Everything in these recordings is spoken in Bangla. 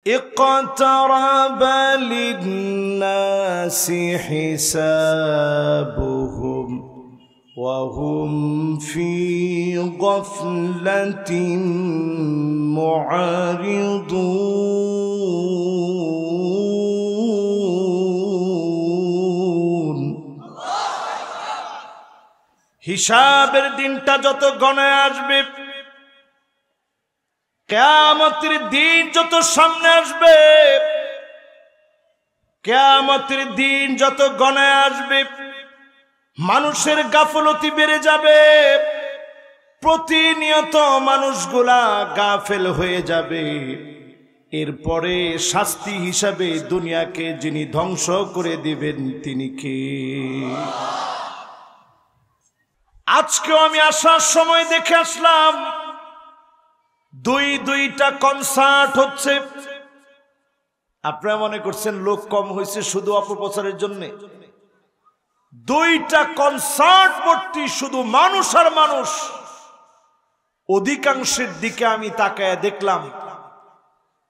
اقترب للناس حسابهم وهم في غفلة معرضون হিসাবের দিনটা যত ঘনায় আসবে, কিয়ামতের দিন যত সামনে আসবে, কিয়ামতের দিন যত ঘনায় আসবে, মানুষের গাফলতি বেড়ে যাবে। প্রতিনিয়ত মানুষগুলা গাফেল হয়ে যাবে। এরপরে শাস্তি হিসাবে দুনিয়াকে যিনি ধ্বংস করে দিবেন তিনি কে? আজকেও আমি আসার সময় দেখে আসলাম দুইটা কনসার্ট হচ্ছে। আপনারা মনে করছেন লোক কম হয়েছে শুধু অপপ্রচারের জন্য? দুইটা কনসার্ট ভর্তি শুধু মানুষ আর মানুষ। অধিকাংশের দিকে আমি তাকায় দেখলাম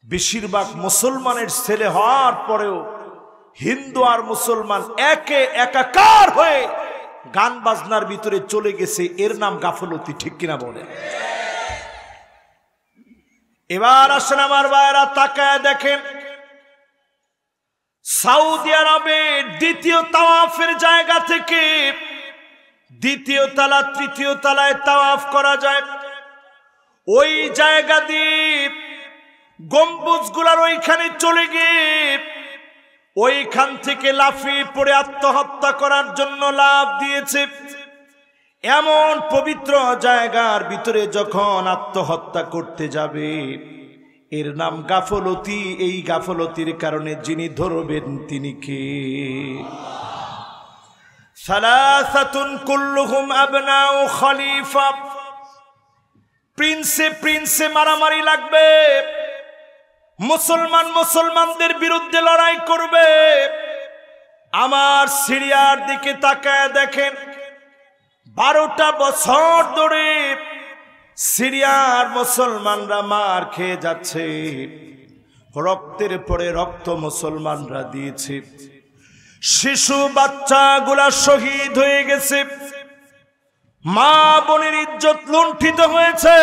বেশিরভাগ মুসলমানের ছেলে হওয়ার পরেও হিন্দু আর মুসলমান একে একাকার হয়ে গান বাজনার ভিতরে চলে গেছে। এর নাম গাফলতি, ঠিক কিনা বলে? এবার আসেন আমার ভাইরা, তাকায় দেখেন সৌদি আরবে দ্বিতীয় তাওয়াফের জায়গা থেকে দ্বিতীয় তলা তৃতীয় তলায় তাওয়াফ করা যায়। ওই জায়গা দিয়ে গম্বুজগুলার ওইখানে চলে গিয়ে ওইখান থেকে লাফিয়ে পড়ে আত্মহত্যা করার জন্য লাফ দিয়েছে। এমন পবিত্র জায়গার ভিতরে যখন আত্মহত্যা করতে যাবে, এর নাম গাফলতি। এই গাফলতির কারণে যিনি ধরবেন তিনি কে? সালাসাতুন কুল্লুহুম আবনাউ খলিফা। প্রিন্সে মারামারি লাগবে, মুসলমানদের বিরুদ্ধে লড়াই করবে। আমার সিরিয়ার দিকে তাকায় দেখেন 12টা বছর ধরে সিরিয়ার মুসলমানরা মার খেয়ে যাচ্ছে। রক্তের পরে রক্ত মুসলমানরা দিয়েছে। শিশু বাচ্চাগুলা শহীদ হয়ে গেছে। মা বোনের ইজ্জত লুণ্ঠিত হয়েছে।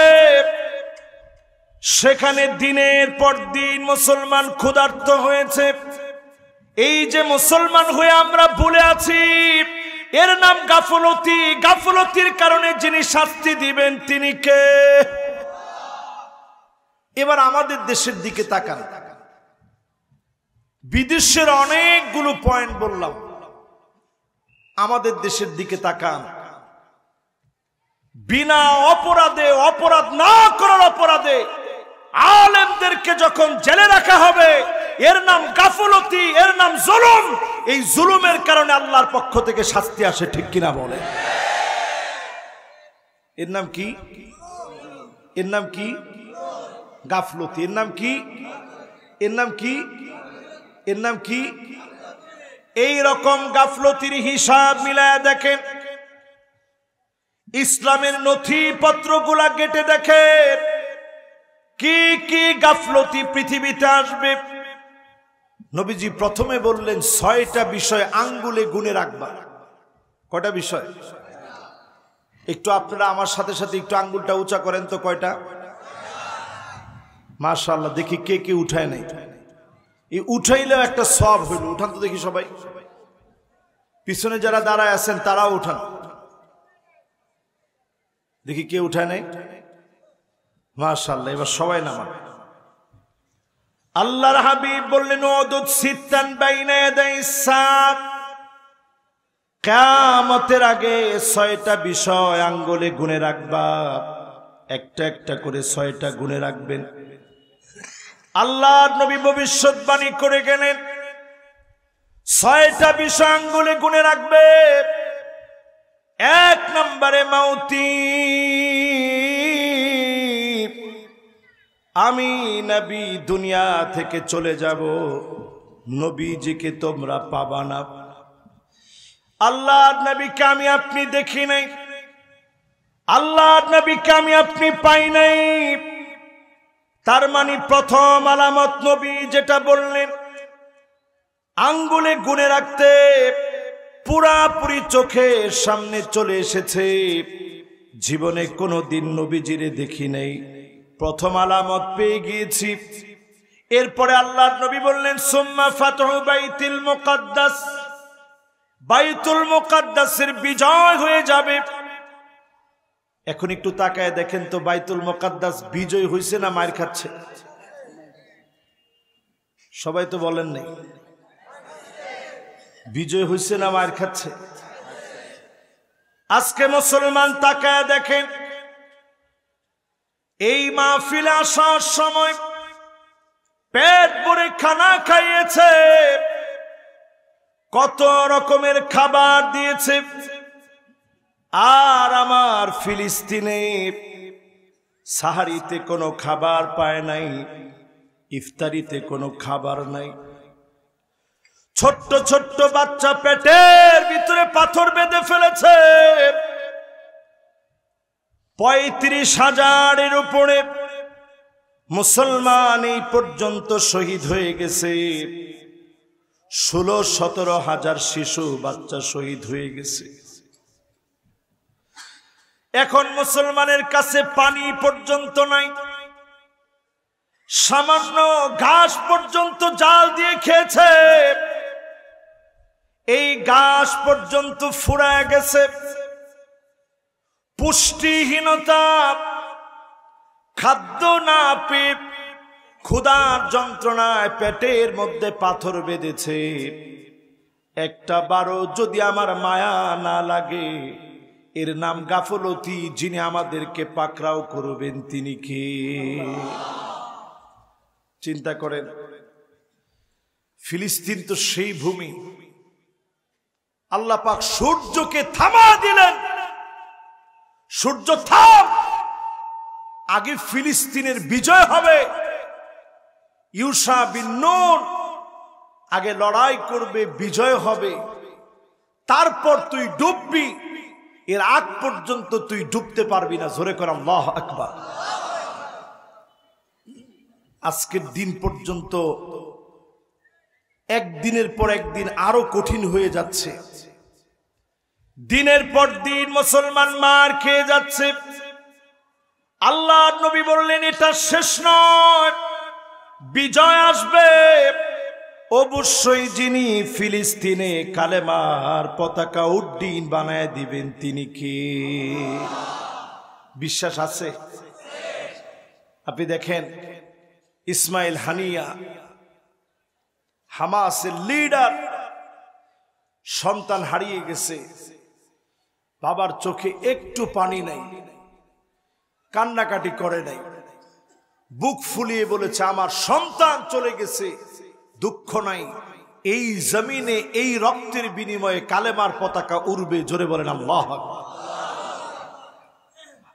সেখানে দিনের পর দিন মুসলমান ক্ষুধার্ত হয়েছে। এই যে মুসলমান হয়ে আমরা ভুলে আছি, এর নাম গাফলতি। গাফলতির কারণে যিনি শাস্তি দিবেন তিনি কে? এবার আমাদের দেশের দিকে তাকান। বিদেশের অনেকগুলো পয়েন্ট বললাম, আমাদের দেশের দিকে তাকান। বিনা অপরাধে, অপরাধ না করার অপরাধে আলেমদেরকে যখন জেলে রাখা হবে, এর নাম গাফলতি, এর নাম জুলুম। এই জুলুমের কারণে আল্লাহর পক্ষ থেকে শাস্তি আসে, ঠিক কিনা বলে? এর নাম কি? এর নাম কি? গাফলতি। এর নাম কি? এর নাম কি? এর নাম কি? এই রকম গাফলতির হিসাব মিলায় দেখেন। ইসলামের নথিপত্রগুলা ঘেটে দেখেন কি কি গাফলতি পৃথিবীতে আসবে। নবীজি প্রথমে বললেন 6টা বিষয় আঙ্গুলে গুনে রাখবা। কয়টা বিষয়? একটু আপনারা আমার সাথে সাথে একটু আঙ্গুলটা উঁচা করেন তো। কয়টা? মাশাআল্লাহ, দেখি কে কে উঠায় নাই। এই উঠাইলেও একটা সওয়াব হইল। উঠান তো দেখি সবাই। পিছনে যারা দাঁড়ায় আছেন তারাও উঠান, দেখি কে উঠায় নাই। মাশাআল্লাহ, এবার সবাই নামান। আল্লাহর হাবিব বললেন উদুদ সিত্তান বাইনা ইয়াদাইস সাআত। কিয়ামতের আগে 6টা বিষয় আঙ্গুলে গুনে রাখবা। একটা একটা করে 6টা গুনে রাখবেন। আল্লাহর নবী ভবিষ্যৎবাণী করে গেলেন 6টা বিষয় আঙ্গুলে গুনে রাখবে। 1 নম্বরে মাউতি। আমি নবী দুনিয়া থেকে চলে যাব, নবীজিকে তোমরা পাবা না। আল্লাহর নবীকে আমি আপনি দেখি নাই, আল্লাহর নবীকে আমি আপনি পাই নাই। তার মানে প্রথম আলামত নবী যেটা বললেন, আঙ্গুলে গুনে রাখতে পুরাপুরি চোখের সামনে চলে এসেছে। জীবনে কোনোদিন নবীজিরে দেখি নাই, প্রথম আলামত পেয়ে গিয়েছি। এরপরে আল্লাহর নবী বললেন, সুম্মা ফাতহু বাইতুল মুকাদ্দাস, বাইতুল মুকাদ্দাসের বিজয় হয়ে যাবে। এখন একটু তাকায় দেখেন তো, বাইতুল মুকাদ্দাস বিজয় হয়েছে না মার খাচ্ছে? সবাই তো বলেন নাই। বিজয় হয়েছে না মার খাচ্ছে? আজকে মুসলমান তাকায় দেখেন, এই মাহফিলে আসার সময় পেট ভরে খানা খাইয়েছে, কত রকমের খাবার দিয়েছে। আর আমার ফিলিস্তিনে সাহারিতে কোনো খাবার পায় নাই, ইফতারিতে কোনো খাবার নাই। ছোট্ট ছোট্ট বাচ্চা পেটের ভিতরে পাথর বেঁধে ফেলেছে। ৩৫,০০০-এর উপরে মুসলমান এই পর্যন্ত শহীদ হয়ে গেছে। ১৬-১৭ হাজার শিশু বাচ্চা শহীদ হয়ে গেছে। এখন মুসলমানের কাছে পানি পর্যন্ত নাই, সামান্য ঘাস পর্যন্ত জাল দিয়ে খেয়েছে। এই ঘাস পর্যন্ত ফুরায় গেছে। পুষ্টিহীনতা, খাদ্য না পেয়ে ক্ষুধার যন্ত্রণায় পেটের মধ্যে পাথর বেঁধেছে। একটা বারো যদি আমার মায়া না লাগে, এর নাম গাফলতি। যিনি আমাদেরকে পাকড়াও করবেন তিনি কে? চিন্তা করেন, ফিলিস্তিন তো সেই ভূমি, আল্লাহ পাক সূর্যকে থামা দিলেন। সূর্য থাম, আগে ফিলিস্তিনের বিজয় হবে। ইউসা বিন নূন আগে লড়াই করবে, বিজয় হবে, তারপর তুই ডুববি। এর আগ পর্যন্ত তুই ডুবতে পারবি না। জোরে কর আল্লাহু আকবার। আজকের দিন পর্যন্ত একদিনের পর একদিন আরো কঠিন হয়ে যাচ্ছে। দিনের পর দিন মুসলমান মার খেয়ে যাচ্ছে। আল্লাহর নবী বললেন, এটা শেষ নয়, বিজয় আসবে। অবশ্যই যিনি ফিলিস্তিনে কালেমার পতাকা উড্ডীন বানায় দিবেন তিনি কে? বিশ্বাস আছে? আপনি দেখেন, ইসমাইল হানিয়া, হামাসের লিডার, সন্তান হারিয়ে গেছে। বাবার চোখে একটু পানি নাই, কান্নাকাটি করে নাই, বুক ফুলিয়ে বলেছে, আমার সন্তান চলে গেছে, দুঃখ নাই। এই জমিনে এই রক্তের বিনিময়ে কালেমার পতাকা উড়বে। জোরে বলেন আল্লাহু আকবার।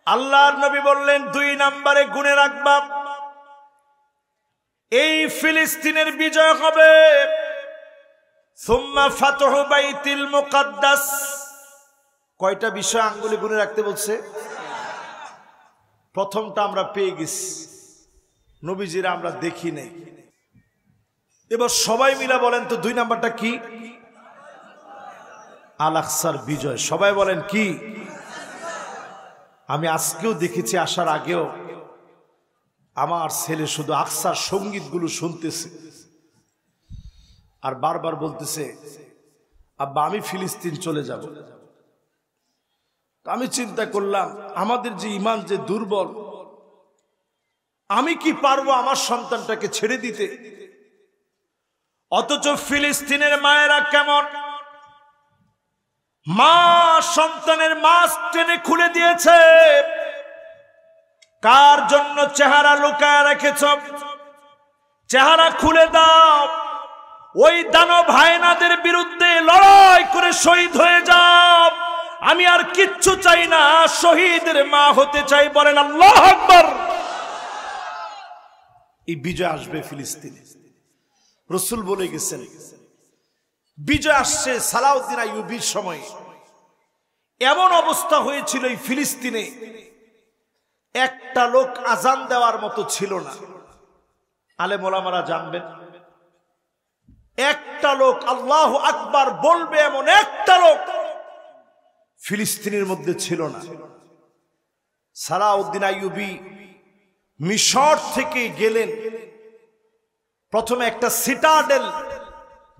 আল্লাহর নবী বললেন, ২ নম্বরে গুণে রাখবা, এই ফিলিস্তিনের বিজয় হবে। সুম্মা ফাতহু বাইতুল মুকাদ্দাস। কয়টা বিষয় আঙ্গুলে গুণে রাখতে বলছে? প্রথমটা আমরা পেয়ে গেছি, নবীজিরা আমরা দেখি নাই। এবার সবাই মিলা বলেন তো ২ নাম্বারটা কি? আল আকসার বিজয়। সবাই বলেন কি? আমি আজকেও দেখেছি, আসার আগেও আমার ছেলে শুধু আকসার সঙ্গীতগুলো শুনতেছে আর বারবার বলতেছে, আব্বা আমি ফিলিস্তিন চলে যাব। আমি চিন্তা করলাম, আমাদের যে ঈমান যে দুর্বল, আমি কি পারবো আমার সন্তানটাকে ছেড়ে দিতে? অথচ ফিলিস্তিনের মায়েরা কেমন, মা সন্তানের মাস্ক টেনে খুলে দিয়েছে। কার জন্য চেহারা লুকায় রেখেছ? চেহারা খুলে দাও। ওই দানব হায়নাদের বিরুদ্ধে লড়াই করে শহীদ হয়ে যাও। আমি আর কিচ্ছু চাই না, শহীদের মা হতে চাই। বলেন আল্লাহু আকবার। এই বিজয় আসবে ফিলিস্তিনে। রাসূল বলে গেছেন, বিজয় আসছে সালাউদ্দিন আইয়ুবীর সময়। এমন অবস্থা হয়েছিল এই ফিলিস্তিনে, একটা লোক আজান দেওয়ার মতো ছিল না। আলেম ওলামারা জানবেন, একটা লোক আল্লাহু আকবার বলবে এমন একটা লোক ফিলিস্তিনের মধ্যে ছিল না। সালাউদ্দিন আইয়ুবী মিশর থেকে গেলেন, প্রথমে একটা সিটাডেল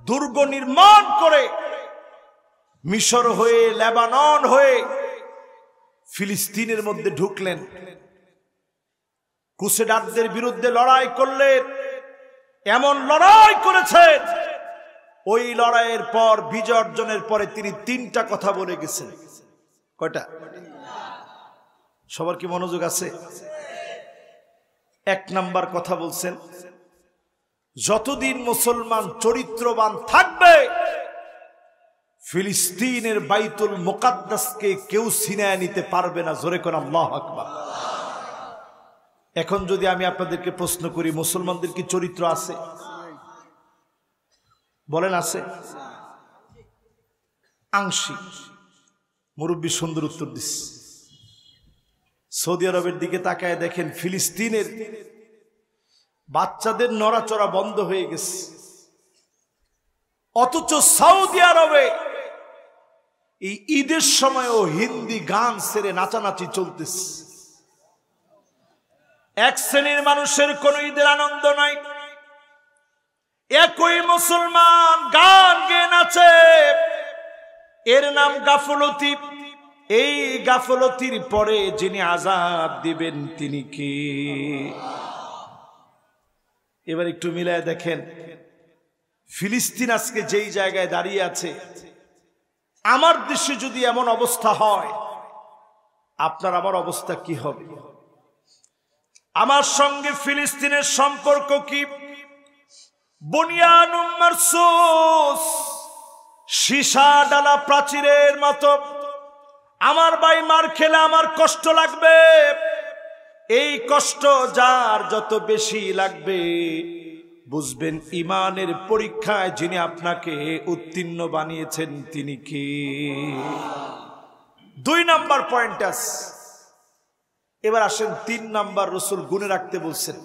দুর্গ নির্মাণ করে মিশর হয়ে লেবানন হয়ে ফিলিস্তিনের মধ্যে ঢুকলেন, ক্রুসেডারদের বিরুদ্ধে লড়াই করলেন। এমন লড়াই করেছেন, ওই লড়াইয়ের পর বিজয় অর্জনের পরে তিনি তিনটা কথা বলে গেছেন। কয়টা? সবার কি মনোযোগ আছে? এক নাম্বার কথা বলছেন, যতদিন মুসলমান চরিত্রবান থাকবে ফিলিস্তিনের বাইতুল মুকাদ্দাসকে কেউ ছিনিয়ে নিতে পারবে না। জোরে কোন আল্লাহু আকবার। এখন যদি আমি আপনাদেরকে প্রশ্ন করি, মুসলমানদের কি চরিত্র আছে? বলেন আছে? আংশিক। মুরব্বী সুন্দর উত্তর দিস। সৌদি আরবের দিকে তাকায় দেখেন, ফিলিস্তিনের বাচ্চাদের নড়াচড়া বন্ধ হয়ে গেছে, অথচ সৌদি আরবে এই ঈদের সময়ও হিন্দি গান ছেড়ে নাচানাচি চলতেছে। এক শ্রেণীর মানুষের কোন ঈদের আনন্দ নাই, একই মুসলমান গান গেয়ে নাচে, এর নাম গাফলতি। এই গাফলতির পরে যিনি আযাব দিবেন তিনি কে? এবার একটু মিলায় দেখেন, ফিলিস্তিন আজকে যেই জায়গায় দাঁড়িয়ে আছে, আমার দেশে যদি এমন অবস্থা হয়, আপনার আমার অবস্থা কি হবে? আমার সঙ্গে ফিলিস্তিনের সম্পর্ক কি? বুনিয়ানুম মারসুস, সীসা ডালা প্রাচীরের মতো। আমার ভাই মার খেলে আমার কষ্ট লাগবে, এই কষ্ট যার যত বেশি লাগবে বুঝবেন ইমানের পরীক্ষায় যিনি আপনাকে উত্তীর্ণ বানিয়েছেন তিনি কে? দুই নাম্বার পয়েন্ট আছে। এবার আসেন তিন নাম্বার, রাসূল গুনে রাখতে বলছেন,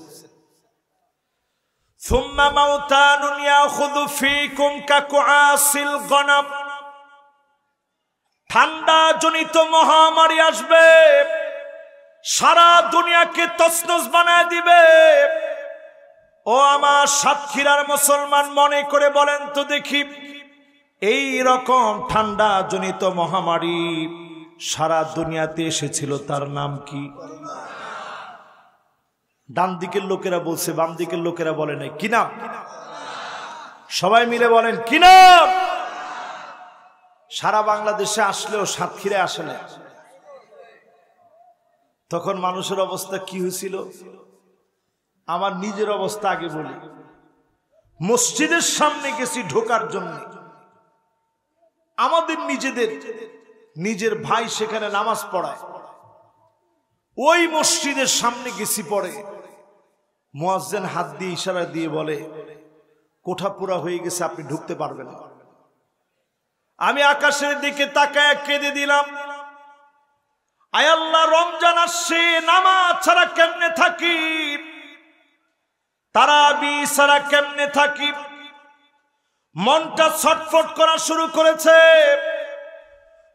সুম্মা মাউতানুন ইয়াখুযু ফীকুম কাকুআসিল গনাম। ঠান্ডা জনিত মহামারী আসবে, সারা দুনিয়াকে তছনছ বানায় দিবে। ও আমার সাতক্ষীরার মুসলমান, মনে করে বলেন তো দেখি, এই রকম ঠান্ডা জনিত মহামারী সারা দুনিয়াতে এসেছিল, তার নাম কি? ডান দিকের লোকেরা বলছে, বাম দিকের লোকেরা বলে নাই। কি নাম? সবাই মিলে বলেন কি নাম? সারা বাংলাদেশে আসলেও সাতক্ষীরায় আসে না। তখন মানুষের অবস্থা কি হয়েছিল? আমার নিজের অবস্থা আগে বলি। মসজিদের সামনে গেছি ঢোকার জন্য, আমাদের নিজের ভাই সেখানে নামাজ পড়ায়, ওই মসজিদের সামনে গেছি, পড়ে মুয়াজ্জিন হাত দিয়ে ইশারা দিয়ে বলে কোঠা পুরা হয়ে গেছে, আপনি ঢুকতে পারবেন না। আমি আকাশের দিকে তাকায় কেঁদে দিলাম, আয় আল্লাহ, রমজান আসছে, নামাজ ছাড়া কেমনে থাকি, তারাবি ছাড়া কেমনে থাকি। মনটা ছটফট করা শুরু করেছে।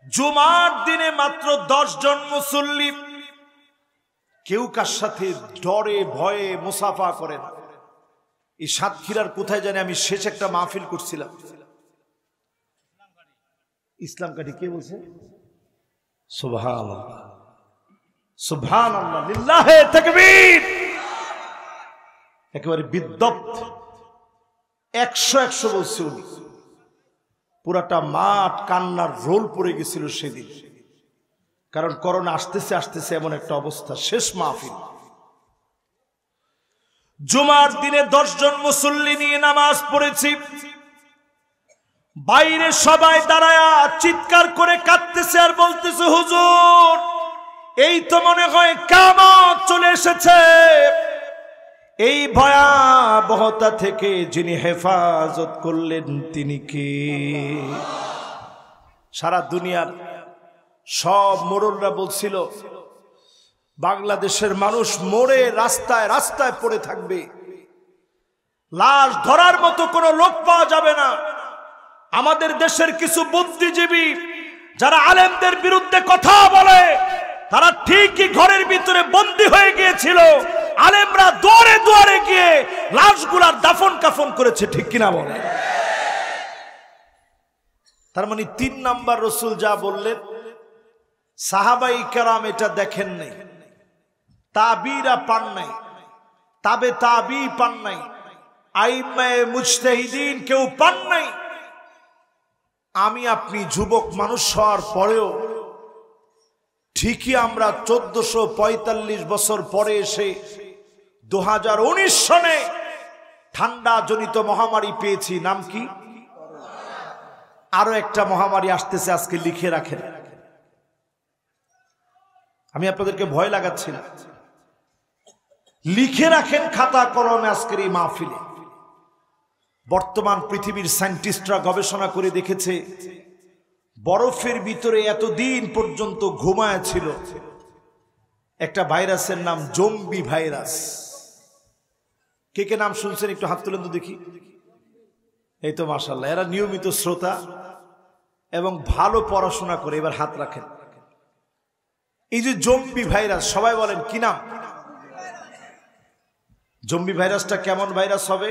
জুমার দিনে মাত্র 10 জন মুসল্লি, কেউ কার সাথে ডরে ভয়ে মুসাফা করে না। এই সাতক্ষীরার কোথায় জানি আমি শেষ একটা মাহফিল করছিলাম, ইসলামকাঠি। কে বলছে? সুবহানাল্লাহ, সুবহানাল্লাহ, লিল্লাহে তাকবীর। একেবারে বিদ্যুৎ 100 বলছে উনি। পুরাটা মাঠ কান্নার রোল পড়ে গেছিল সেদিন, কারণ করোনা আসতেছে আসতেছে এমন একটা অবস্থা। শেষ মাহফিল, জুমার দিনে 10 জন মুসল্লি নিয়ে নামাজ পড়েছি। বাইরে সবাই দাঁড়ায়া চিৎকার করে কাঁদতেছে আর বলতেছে, হুজুর, এই তো মনে হয় কিয়ামত চলে এসেছে। এই ভয়াবহতা থেকে যিনি হেফাজত করলেন তিনি কে? সারা দুনিয়ার সব মোড়লরা বলছিল বাংলাদেশের মানুষ মোড়ে রাস্তায় রাস্তায় পড়ে থাকবে, লাশ ধরার মতো কোনো লোক পাওয়া যাবে না। আমাদের দেশের কিছু বুদ্ধিজীবী যারা আলেমদের বিরুদ্ধে কথা বলে, তারা ঠিকই ঘরের ভিতরে বন্দী হয়ে গিয়েছিল, আলেমরা দুয়ারে দুয়ারে গিয়ে লাশগুলার দাফন কাফন করেছে, ঠিক কিনা বলে? তার মানে 3 নাম্বার রসুল যা বললেন, সাহাবাই কেরাম এটা দেখেন নাই, তাবিরা পান নাই, তাবে তাবি পান নাই, আইম্মায়ে মুজতাহিদিন কেউ পান নাই। আমি আপনি যুবক মানুষ হওয়ার পরেও ঠিকই আমরা 1445 বছর পরে এসে 2019 সনে ঠান্ডা জনিত মহামারী পেয়েছি। নাম কি? আরো একটা মহামারী আসতেছে, আজকে লিখে রাখেন। আমি আপনাদেরকে ভয় লাগাচ্ছি না, লিখে রাখেন খাতা কলমে আজকের এই মাহফিলে। বর্তমান পৃথিবীর সায়েন্টিস্টরা গবেষণা করে দেখেছে, বরফের ভিতরে এতদিন পর্যন্ত ঘুমায় ছিল একটা ভাইরাসের নাম জম্বি ভাইরাস। কে কে নাম শুনছেন একটু হাত তুলেন তো দেখি। এই তো মাশাআল্লাহ, এরা নিয়মিত শ্রোতা এবং ভালো পড়াশোনা করে। এবার হাত রাখেন। এই যে জম্বি ভাইরাস, সবাই বলেন কি নাম? জম্বি ভাইরাসটা কেমন ভাইরাস হবে?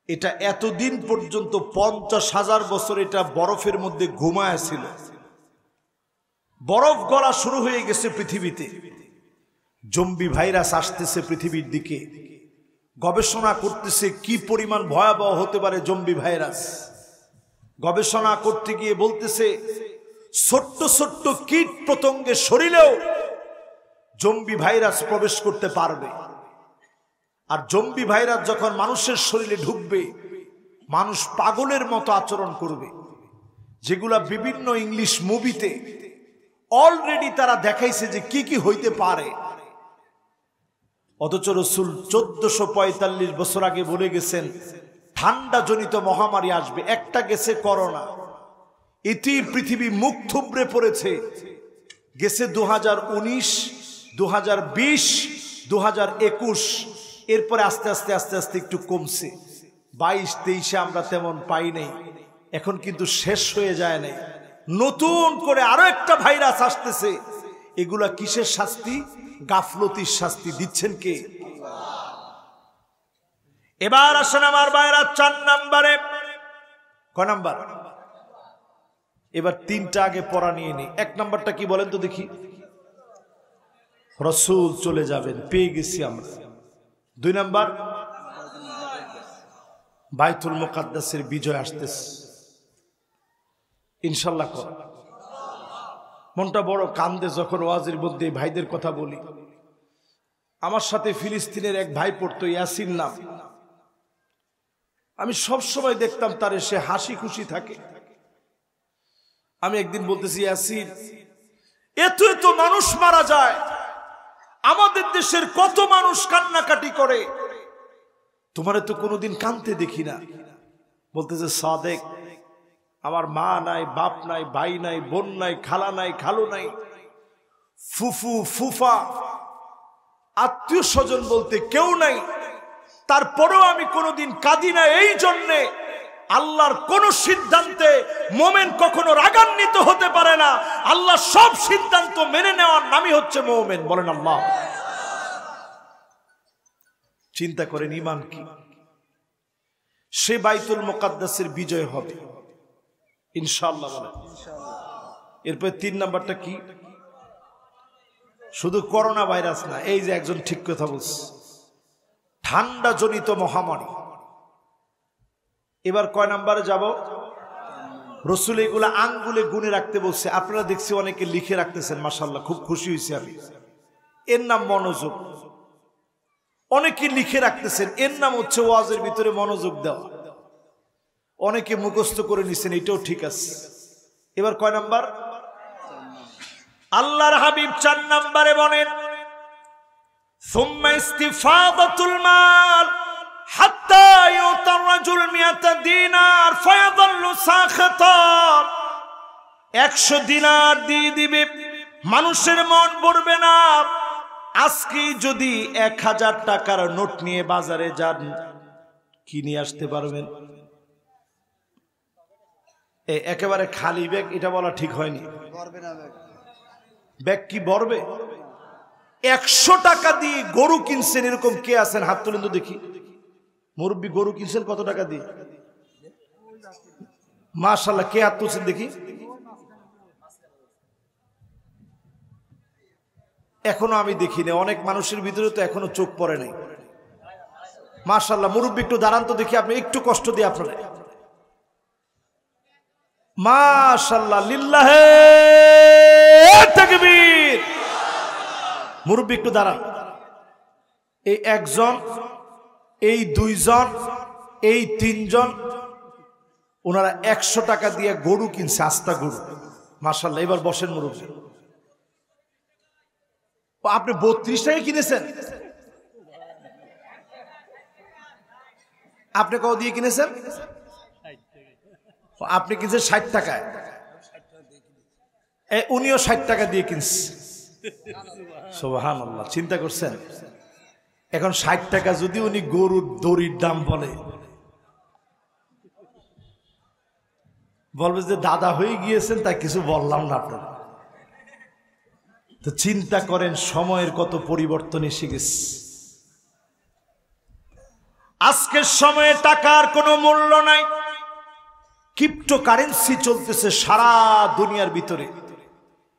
এটা এতদিন পর্যন্ত 50,000 বছর এটা বরফের মধ্যে ঘুমায় ছিল। বরফ গলা শুরু হয়ে গেছে পৃথিবীতে। জম্বি ভাইরাস আসতেছে পৃথিবীর দিকে, গবেষণা করতেছে কি পরিমাণ ভয়াবহ হতে পারে জম্বি ভাইরাস। গবেষণা করতে গিয়ে বলতেছে, ছোট্ট ছোট্ট কীট পতঙ্গের শরীরেও জম্বি ভাইরাস প্রবেশ করতে পারবে। আর জম্বি ভাইরাস যখন মানুষের শরীরে ঢুকবে, মানুষ পাগলের মতো আচরণ করবে, যেগুলা বিভিন্ন ইংলিশ মুভিতে অলরেডি তারা দেখাইছে যে কি কি হইতে পারে। অথচ রাসূল 1445 বছর আগে বলে গেছেন ঠান্ডা জনিত মহামারী আসবে। একটা গেছে করোনা, ইতি পৃথিবী মুখ থুবড়ে পড়েছে। গেছে 2019, 2020, 2021, এরপরে আস্তে আস্তে আস্তে আস্তে একটু কমছে। 22-23-এ আমরা তেমন পাই নাই, এখন কিন্তু শেষ হয়ে যায় নাই। নতুন করে আরো একটা ভাইরাস আসতেছে। এগুলা কিসের শাস্তি? গাফলতির শাস্তি। দিচ্ছেন কে? এবার আসেন আমার ভাইরা 4 নম্বরে। কয় নাম্বার? এবার 3টা আগে পড়া নিয়ে নি। 1 নাম্বারটা কি বলেন তো দেখি? রাসূল চলে যাবেন, পেয়ে গেছি আমরা। 2 নাম্বার, বাইতুল মুকাদ্দাসের বিজয় আসতেছে ইনশাআল্লাহ। মনটা বড় কান্দে যখন ওয়াজের মধ্যে ভাইদের কথা বলি। আমার সাথে ফিলিস্তিনের এক ভাই পড়তো, ইয়াসিন নাম। আমি সব সময় দেখতাম তার, সে হাসি খুশি থাকে। আমি একদিন বলতেছি, ইয়াসিন, এত এত মানুষ মারা যায়, আমাদের দেশের কত মানুষ কান্নাকাটি করে, তোমারে তো কোনোদিন কাঁদতে দেখি না। বলতেছে, সাদেক, আমার মা নাই, বাপ নাই, ভাই নাই, বোন নাই, খালা নাই, খালু নাই, ফুফু ফুফা আত্মীয় স্বজন বলতে কেউ নাই, তারপরেও আমি কোনোদিন কাঁদি না। এই জন্যে আল্লাহর কোন সিদ্ধান্তে মোমেন কখনো রাগান্বিত হতে পারে না। আল্লাহ সব সিদ্ধান্ত মেনে নেওয়ার নামই হচ্ছে মোমেন। বলেন আল্লাহ। চিন্তা করেন ঈমান কি। সে বাইতুল মুকাদ্দাসের বিজয় হবে ইনশাআল্লাহ। বলেন এরপর 3 নাম্বারটা কি? শুধু করোনা ভাইরাস না, এই যে একজন ঠিক কথা বলছে, ঠান্ডা জনিত মহামারী। এবার কয় নাম্বারে যাব? রাসূল এগুলা আঙ্গুলে গুনে রাখতে বলছে। আপনারা দেখছি অনেকে লিখে রাখতেছেন, মাশাআল্লাহ, খুব খুশি হয়েছি আমি। এর নাম মনোযোগ। অনেকে লিখে রাখতেছেন, এর নাম হচ্ছে ওয়াজের ভিতরে মনোযোগ দেওয়া। অনেকে মুখস্থ করে নিছেন, এটাও ঠিক আছে। এবার কয় নাম্বার? আল্লাহর হাবিব 4 নম্বরে বলেন, সুম্মা ইস্তিফাদাতুল মাল হাত্তা ইউতার রাজুল 100 দিনার ফায়াযাল্লু সাখাতা। 100 দিনার দিয়ে দিবে, মানুষের মন ভরবে না। আজকে যদি 1000 টাকার নোট নিয়ে বাজারে যান, কি নিয়ে আসতে পারবেন? একেবারে খালি ব্যাগ এটা বলা ঠিক হয়নি। ব্যাগ কি ভরবে? 100 টাকা দিয়ে গরু কিনছেন এরকম কে আছেন? হাত তুলেন তো দেখি। মুরব্বী গরু কিনছেন কত টাকা দিয়ে? মাশাআল্লাহ, কে হাত তুলছেন দেখি? এখনো আমি দেখিনি, অনেক মানুষের ভিতরে তো এখনো চোখ পড়ে নাই। মাশাআল্লাহ, মুরব্বী একটু দাঁড়ান তো দেখি, আপনি একটু কষ্ট দিয়ে আপনারা। মাশাআল্লাহ, লিল্লাহে তাকবীর। মুরব্বী একটু দাঁড়ান। এই একজন, এই দুইজন, এই তিনজন, ওনারা 100 টাকা দিয়ে গরু কিনছে, আস্তা গরু। মাশাআল্লাহ, এবার বসেন মুরব্বী। আপনি 32 টাকা কিনেছেন? আপনি কত দিয়ে কিনেছেন? আপনি কিনছেন 60 টাকায়। উনিও 60 টাকা দিয়ে কিনছে। সুবহানাল্লাহ, চিন্তা করছেন? এখন 60 টাকা যদি উনি গরুর দড়ির দাম বলবে যে দাদা হয়ে গিয়েছেন, তাই কিছু বললাম না আপনার। তো চিন্তা করেন সময়ের কত পরিবর্তন এসে গেছে। আজকের সময়ে টাকার কোনো মূল্য নাই। ক্রিপ্টোকারেন্সি চলতেছে সারা দুনিয়ার ভিতরে।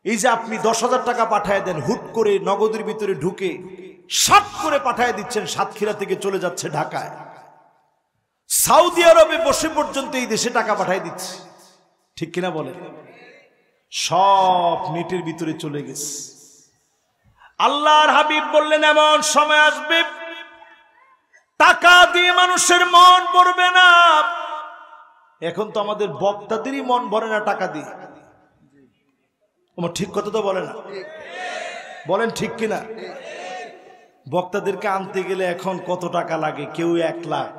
এই যে আপনি 10,000 টাকা পাঠায় দেন, হুট করে নগদের ভিতরে ঢুকে সাত করে পাঠায় দিচ্ছেন, সাতক্ষীরা থেকে চলে যাচ্ছে ঢাকায়। সৌদি আরবে বসে পর্যন্ত এই দেশে টাকা পাঠায় দিচ্ছে, ঠিক কিনা বলেন? সব নেটের ভিতরে চলে গেছে। আল্লাহর হাবিব বললেন এমন সময় আসবে টাকা দিয়ে মানুষের মন ভরবে না। এখন তো আমাদের বক্তাদেরই মন ভরে না টাকা দিয়ে। ঠিক কথা তো বলে না, বলেন ঠিক কিনা? বক্তাদেরকে আনতে গেলে এখন কত টাকা লাগে? কেউ 1 লাখ,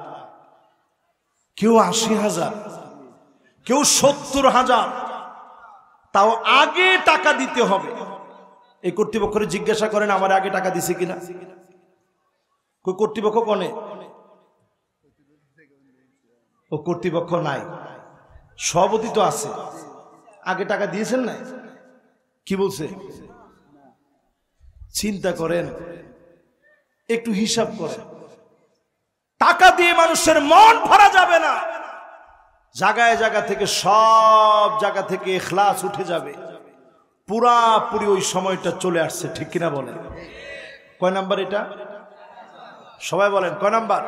কেউ 80,000, কেউ 70,000। তাও আগে টাকা দিতে হবে। এই কর্তৃপক্ষরে জিজ্ঞাসা করেন আমার আগে টাকা দিছে কিনা। কই কর্তৃপক্ষ কোনে? ও কর্তৃপক্ষ নাই, সভাপতি তো আছে। আগে টাকা দিয়েছেন না? কি বলছে? চিন্তা করেন, একটু হিসাব করেন। টাকা দিয়ে মানুষের মন ভরা যাবে না। জায়গায় জায়গা থেকে, সব জায়গা থেকে ইখলাস উঠে যাবে। পুরাপুরি ওই সময়টা চলে আসছে, ঠিক কিনা বলেন? কয় নাম্বার এটা? সবাই বলেন কয় নাম্বার?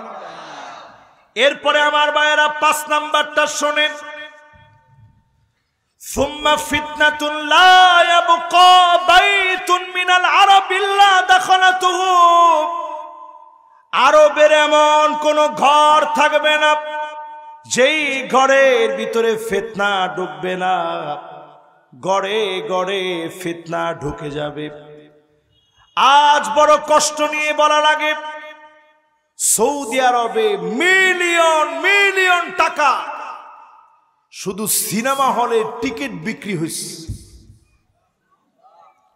এরপরে আমার ভাইয়েরা 5 নাম্বারটা শোনেন। সুম্মা ফিতনাতুন লা ইয়াবকা বাইতুন মিনাল আরাব ইল্লা দাখালাতুহু। আরবের এমন কোন ঘর থাকবে না যেই ঘরের ভিতরে ফিতনা ঢুকবে না। গড়ে গড়ে ফিতনা ঢুকে যাবে। আজ বড় কষ্ট নিয়ে বলা লাগে, সৌদি আরবে মিলিয়ন মিলিয়ন টাকা শুধু সিনেমা হলে টিকিট বিক্রি হয়েছে।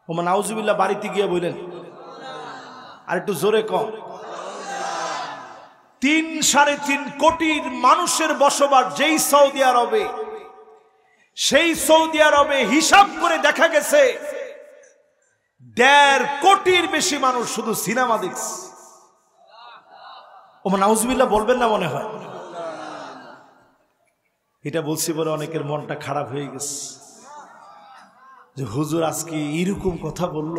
ওমা নাউজুবিল্লাহ, বাড়িতে গিয়ে বললেন আর একটু জোরে কম। 3-3.5 কোটির মানুষের বসবাস যেই সৌদি আরবে, সেই সৌদি আরবে হিসাব করে দেখা গেছে 1.5 কোটির বেশি মানুষ শুধু সিনেমা দেখছে। ওমা নাউজুবিল্লাহ বলবেন না মনে হয়? এটা বলছি বলে অনেকের মনটা খারাপ হয়ে গেছে যে হুজুর আজকে এরকম কথা বলল।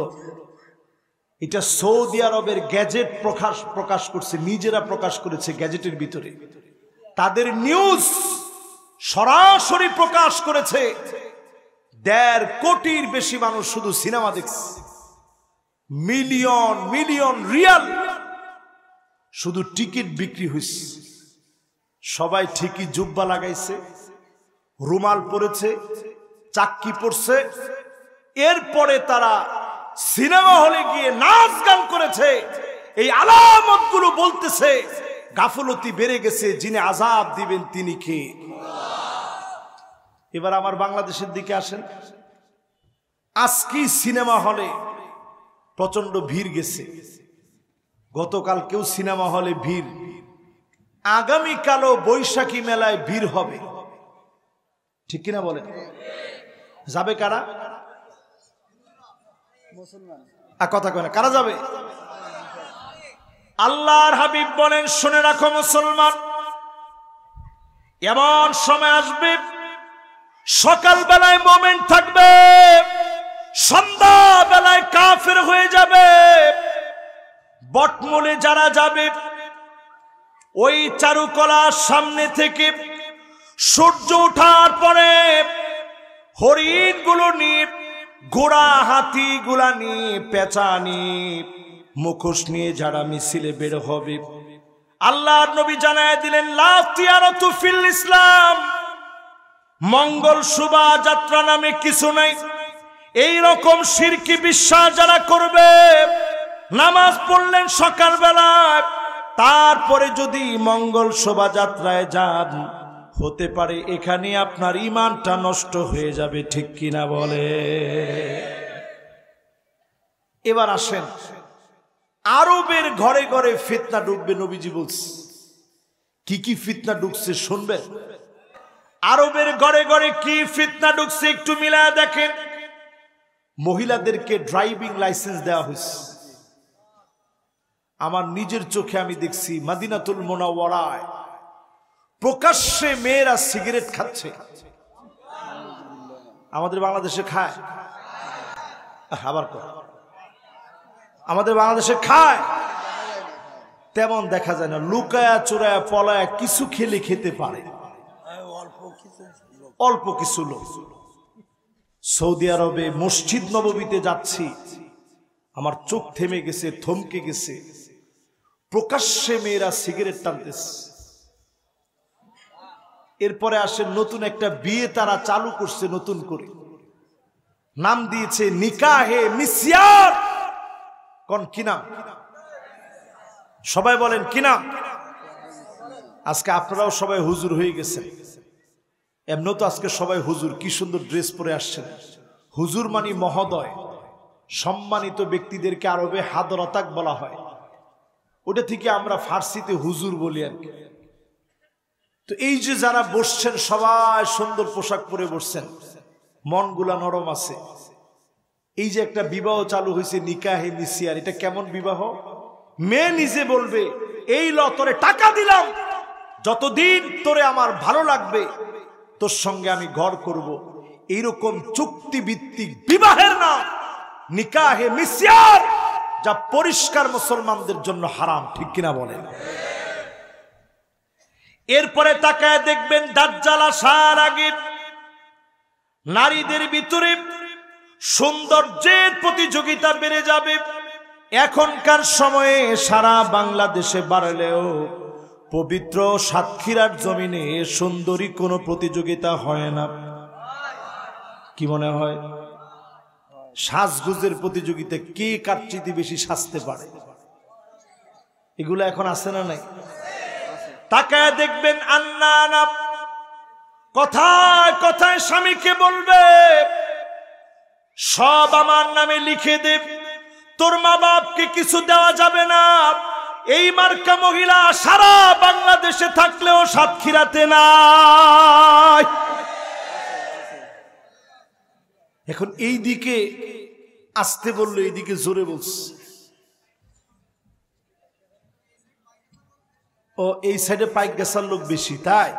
এটা সৌদি আরবের গ্যাজেট প্রকাশ করছে, নিজেরা প্রকাশ করেছে গ্যাজেটের ভিতরে। তাদের নিউজ সরাসরি প্রকাশ করেছে 1.5 কোটির বেশি মানুষ শুধু সিনেমা দেখছে। মিলিয়ন মিলিয়ন রিয়াল শুধু টিকিট বিক্রি হয়েছে। সবাই ঠিকই জুব্বা লাগাইছে, রুমাল পরেছে, চাক্কি পরছে। এরপরে তারা সিনেমা হলে গিয়ে নাচ গান করেছে। এই আলামতগুলো বলতেছে গাফলতি বেড়ে গেছে, যিনি আযাব দিবেন তিনি কে? এবার আমার বাংলাদেশের দিকে আসেন। আজকে সিনেমা হলে প্রচন্ড ভিড় গেছে। গতকাল কেউ সিনেমা হলে ভিড় আগামীকালও বৈশাখী মেলায় ভিড় হবে, ঠিক কিনা বলেন? যাবে কারা? কথা কয় না, কারা যাবে? আল্লাহর হাবিব বলেন, শুনে রাখো মুসলমান, এমন সময় আসবে সকাল বেলায় মুমিন থাকবে, সন্ধ্যা বেলায় কাফের হয়ে যাবে। বটমূলে যারা যাবে, ওই চারুকলার সামনে থেকে সূর্য ওঠার পরে হরিণ গুলো নিয়ে, ঘোড়া হাতি গুলা নিয়ে, পেঁচা নিয়ে, মুখোশ নিয়ে যারা মিছিলে বের হবে, আল্লাহর নবী জানায় দিলেন, লা তিয়ারাতু ফিল ইসলাম, মঙ্গল শোভাযাত্রা নামে কিছু নাই। এই রকম শিরকি বিশ্বাস যারা করবে, নামাজ পড়লেন সকালবেলায়, তারপরে যদি মঙ্গল শোভাযাত্রায় যান, হতে পারে এখানে আপনার ঈমানটা নষ্ট হয়ে যাবে, ঠিক কিনা বলে? এবার আসেন, আরবের ঘরে ঘরে ফিতনা ঢুকবে, নবীজি বলছে। কি কি ফিতনা ঢুকছে শুনবেন? আরবের ঘরে ঘরে কি ফিতনা ঢুকছে একটু মিলায় দেখেন। মহিলাদেরকে ড্রাইভিং লাইসেন্স দেওয়া হয়েছে। আমার নিজের চোখে আমি দেখছি মদিনাতুল মুনাওয়ারায় প্রকাশ্যে মেয়েরা সিগারেট খাচ্ছে। আমাদের বাংলাদেশে খায়, আবার আমাদের বাংলাদেশে খায়, তেমন দেখা যায় না। লুকায়া চোরায়া পলায়া কিছু খেলে খেতে পারে, অল্প কিছু লোক। সৌদি আরবে মসজিদ নববীতে যাচ্ছি, আমার চোখ থেমে গেছে, থমকে গেছে। প্রকাশ্যে মেয়েরা সিগারেট টানতেছে। এরপরে আসে নতুন একটা বিয়ে তারা চালু করছে, নতুন করে নাম দিয়েছে নিকাহে মিসিয়ার। কোন কি নাম? সবাই বলেন কি নাম? আজকে আপনারাও সবাই হুজুর হয়ে গেছেন। এমন তো আজকে সবাই হুজুর, কি সুন্দর ড্রেস পরে আসছেন। হুজুর মানে মহোদয়, সম্মানিত ব্যক্তিদেরকে আরবে হাদরাতাক বলা হয়। ওটা থেকে আমরা ফার্সিতে হুজুর বলি আর কি। তো এই যে যারা বসছেন সবাই সুন্দর পোশাক পরে বসছেন, মনগুলা নরম আছে। এই যে একটা বিবাহ চালু হয়েছে নিকাহে মিসিয়ার, এটা কেমন বিবাহ? মেয়ে নিজে বলবে, এই ল তোরে টাকা দিলাম, যতদিন তোরে আমার ভালো লাগবে তোর সঙ্গে আমি ঘর করব। এইরকম চুক্তিভিত্তিক বিবাহের নাম নিকাহে মিসিয়ার, যা পরিষ্কার মুসলমানদের জন্য হারাম, ঠিক কিনা বলেন? এরপরে তাকায় দেখবেন দাজ্জাল আসার আগে নারীদের ভিতরে সৌন্দর্যের প্রতিযোগিতা বেড়ে যাবে। এখনকার সময়ে সারা বাংলাদেশে বাড়লেও পবিত্র সাতক্ষীরার জমিনে সুন্দরী কোনো প্রতিযোগিতা হয় না। কি মনে হয়? সাজগুজের প্রতিযোগিতা, কে কার চেয়ে বেশি সাজতে পারে, এগুলো এখন আছে না নাই? তাকায় দেখবেন আন্নানা, কথায় কথায় স্বামীকে বলবে, সব আমার নামে লিখে দে, তোর মা বাপকে কিছু দেওয়া যাবে না। এই মার্কা মহিলা সারা বাংলাদেশে থাকলেও সাতক্ষীরাতে নাই। এখন এই দিকে আসতে বললো, এইদিকে জোরে বলছে। ও এই সাইডে পাইক গেছার লোক বেশি, তাই?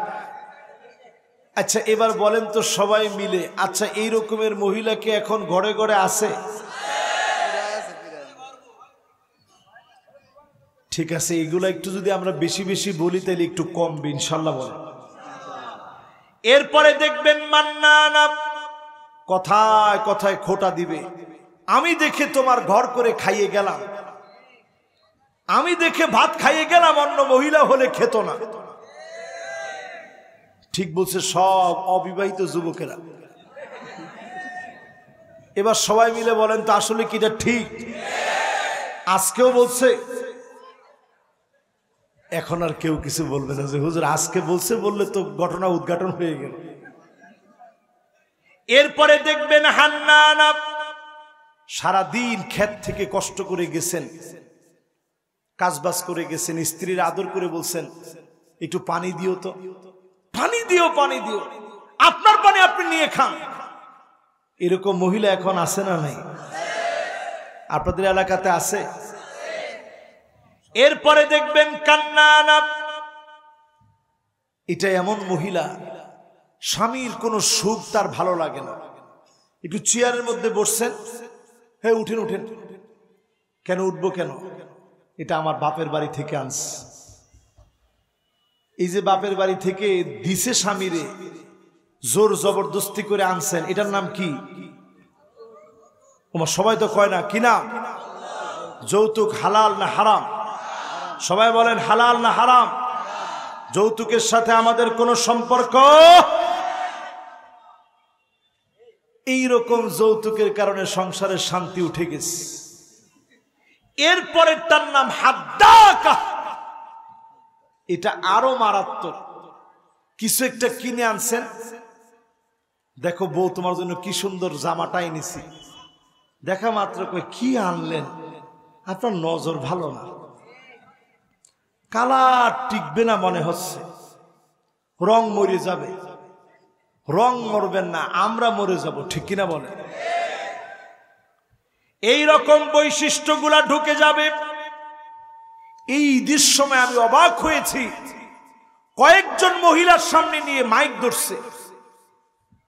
আচ্ছা এবার বলেন তো সবাই মিলে, আচ্ছা এই রকমের মহিলা কি এখন ঘরে ঘরে আছে? ঠিক আছে, এগুলো একটু যদি আমরা বেশি বেশি বলি তাহলে একটু কমবে ইনশাল্লাহ বলে। এরপরে দেখবেন মান্নানা, কথায় কথায় খোঁটা দিবে, আমি দেখে তোমার ঘর করে খাইয়ে গেলাম, আমি দেখে ভাত খাইয়ে গেলাম, অন্য মহিলা হলে খেত না। ঠিক বলছে সব অবিবাহিত যুবকেরা। এবার সবাই মিলে বলেন তো আসলে কি এটা ঠিক? আজকেও বলছে, এখন আর কেউ কিছু বলবে না যে হুজুর আজকে বলছে, বললে তো ঘটনা উদ্ঘাটন হয়ে গেল। এরপরে দেখবেন হান্নানা, সারাদিন ক্ষেত থেকে কষ্ট করে গেছেন, কাজবাজ করে গেছেন, স্ত্রীর আদর করে বলছেন একটু পানি দিও তো, পানি দিও, পানি দিও, আপনার পানি আপনি নিয়ে খান। এরকম মহিলা এখন আছে না নাই? আপনাদের এলাকাতে আছে? এরপরে দেখবেন কান্নানা, এটা এমন মহিলা স্বামীর কোনো সুখ তার ভালো লাগে না। একটু চেয়ারের মধ্যে বসছেন, হ্যাঁ উঠেন উঠেন, কেন উঠবো কেন, এটা আমার বাপের বাড়ি থেকে আনছে। এই যে বাপের বাড়ি থেকে দিছে স্বামীরে, জোর জবরদস্তি করে আনছেন, এটার নাম কি? তোমার সবাই তো কয় না, কি নাম? যৌতুক হালাল না হারাম? সবাই বলেন হালাল না হারাম? যৌতুকের সাথে আমাদের কোনো সম্পর্ক? এইরকম যৌতুকের কারণে সংসারের শান্তি উঠে গেছে। এরপরে তার নাম হাদ্দাকা, এটা আরো মারাত্মক। কিছু একটা কিনে আনছেন, দেখো বউ তোমার জন্য কি সুন্দর জামাটা এনেছি, দেখা মাত্র কই কি আনলেন, আপনার নজর ভালো না, কালার টিকবে না মনে হচ্ছে, রং মরে যাবে। রং মরবেন না, আমরা মরে যাব, ঠিক কিনা বলে? এই রকম বৈশিষ্ট্যগুলা ঢুকে যাবে। এই ঈদের সময় আমি অবাক হয়েছি, কয়েকজন মহিলার সামনে নিয়ে মাইক ধরছে,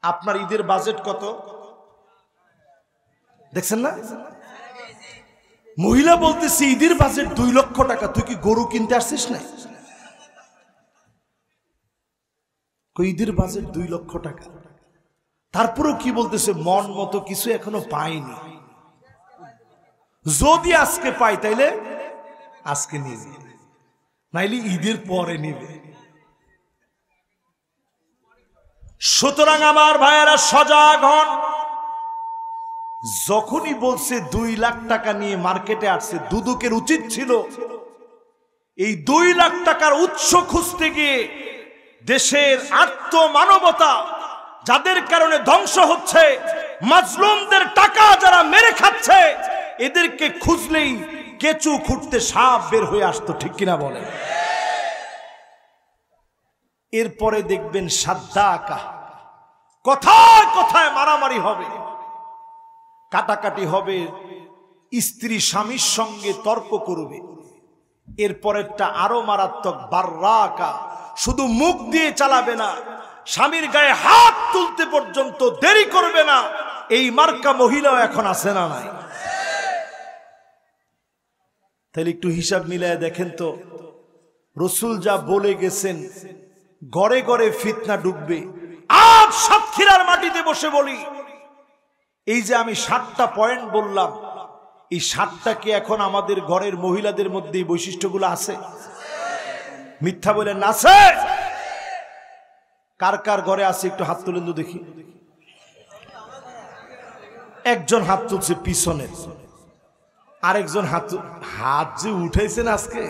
আপনার ঈদের বাজেট কত দেখছেন না? মহিলা বলতেছে ঈদের বাজেট 2 লক্ষ টাকা, তুই কি গরু কিনতে আসছিস না? ঈদের বাজেট 2 লক্ষ টাকা, তারপরেও কি বলতেছে, মন মতো কিছু এখনো পাইনি, যদি আজকে পাই তাইলে আজকে নিবে, নাইলে ঈদের পরে নিবে। সুতরাং আমার ভাইয়েরা সজাগ হন। যখনই বলছে 2 লাখ টাকা নিয়ে মার্কেটে আসছে, দুদকের উচিত ছিল এই 2 লাখ টাকার উৎস খুঁজতে গিয়ে দেশের আত্মমানবতা যাদের কারণে ধ্বংস হচ্ছে, মাজলুমদের টাকা যারা মেরে খাচ্ছে, এদেরকে খুঁজলেই কেঁচু খুঁড়তে সাপ বের হয়ে আসতো, ঠিক কিনা বলে? এরপরে দেখবেন সাদ্দাকা, কথায় কথায় মারামারি হবে, কাটাকাটি হবে, স্ত্রী স্বামীর সঙ্গে তর্ক করবে। এরপরেরটা আরো মারাত্মক, বাররাকা, শুধু মুখ দিয়ে চালাবে না, স্বামীর গায়ে হাত তুলতে পর্যন্ত দেরি করবে না। এই মার্কা মহিলাও এখন আছে না নাই? তাহলে একটু হিসাব মিলায় দেখেন তো, রসুল যা বলে গেছেন, ঘরে ঘরে ফিতনা ডুববে। আজ সাতক্ষীরার মাটিতে বসে বলি, এই যে আমি 7টা পয়েন্ট বললাম, এই 7টা কি এখন আমাদের ঘরের মহিলাদের মধ্যে এই বৈশিষ্ট্যগুলো আছে? মিথ্যা বলেন না আছে? কার কার ঘরে আছে একটু হাত তুলেন তো দেখি। একজন হাত তুলছে পিছনে, আরেকজন হাত যে উঠাইছেন, আজকে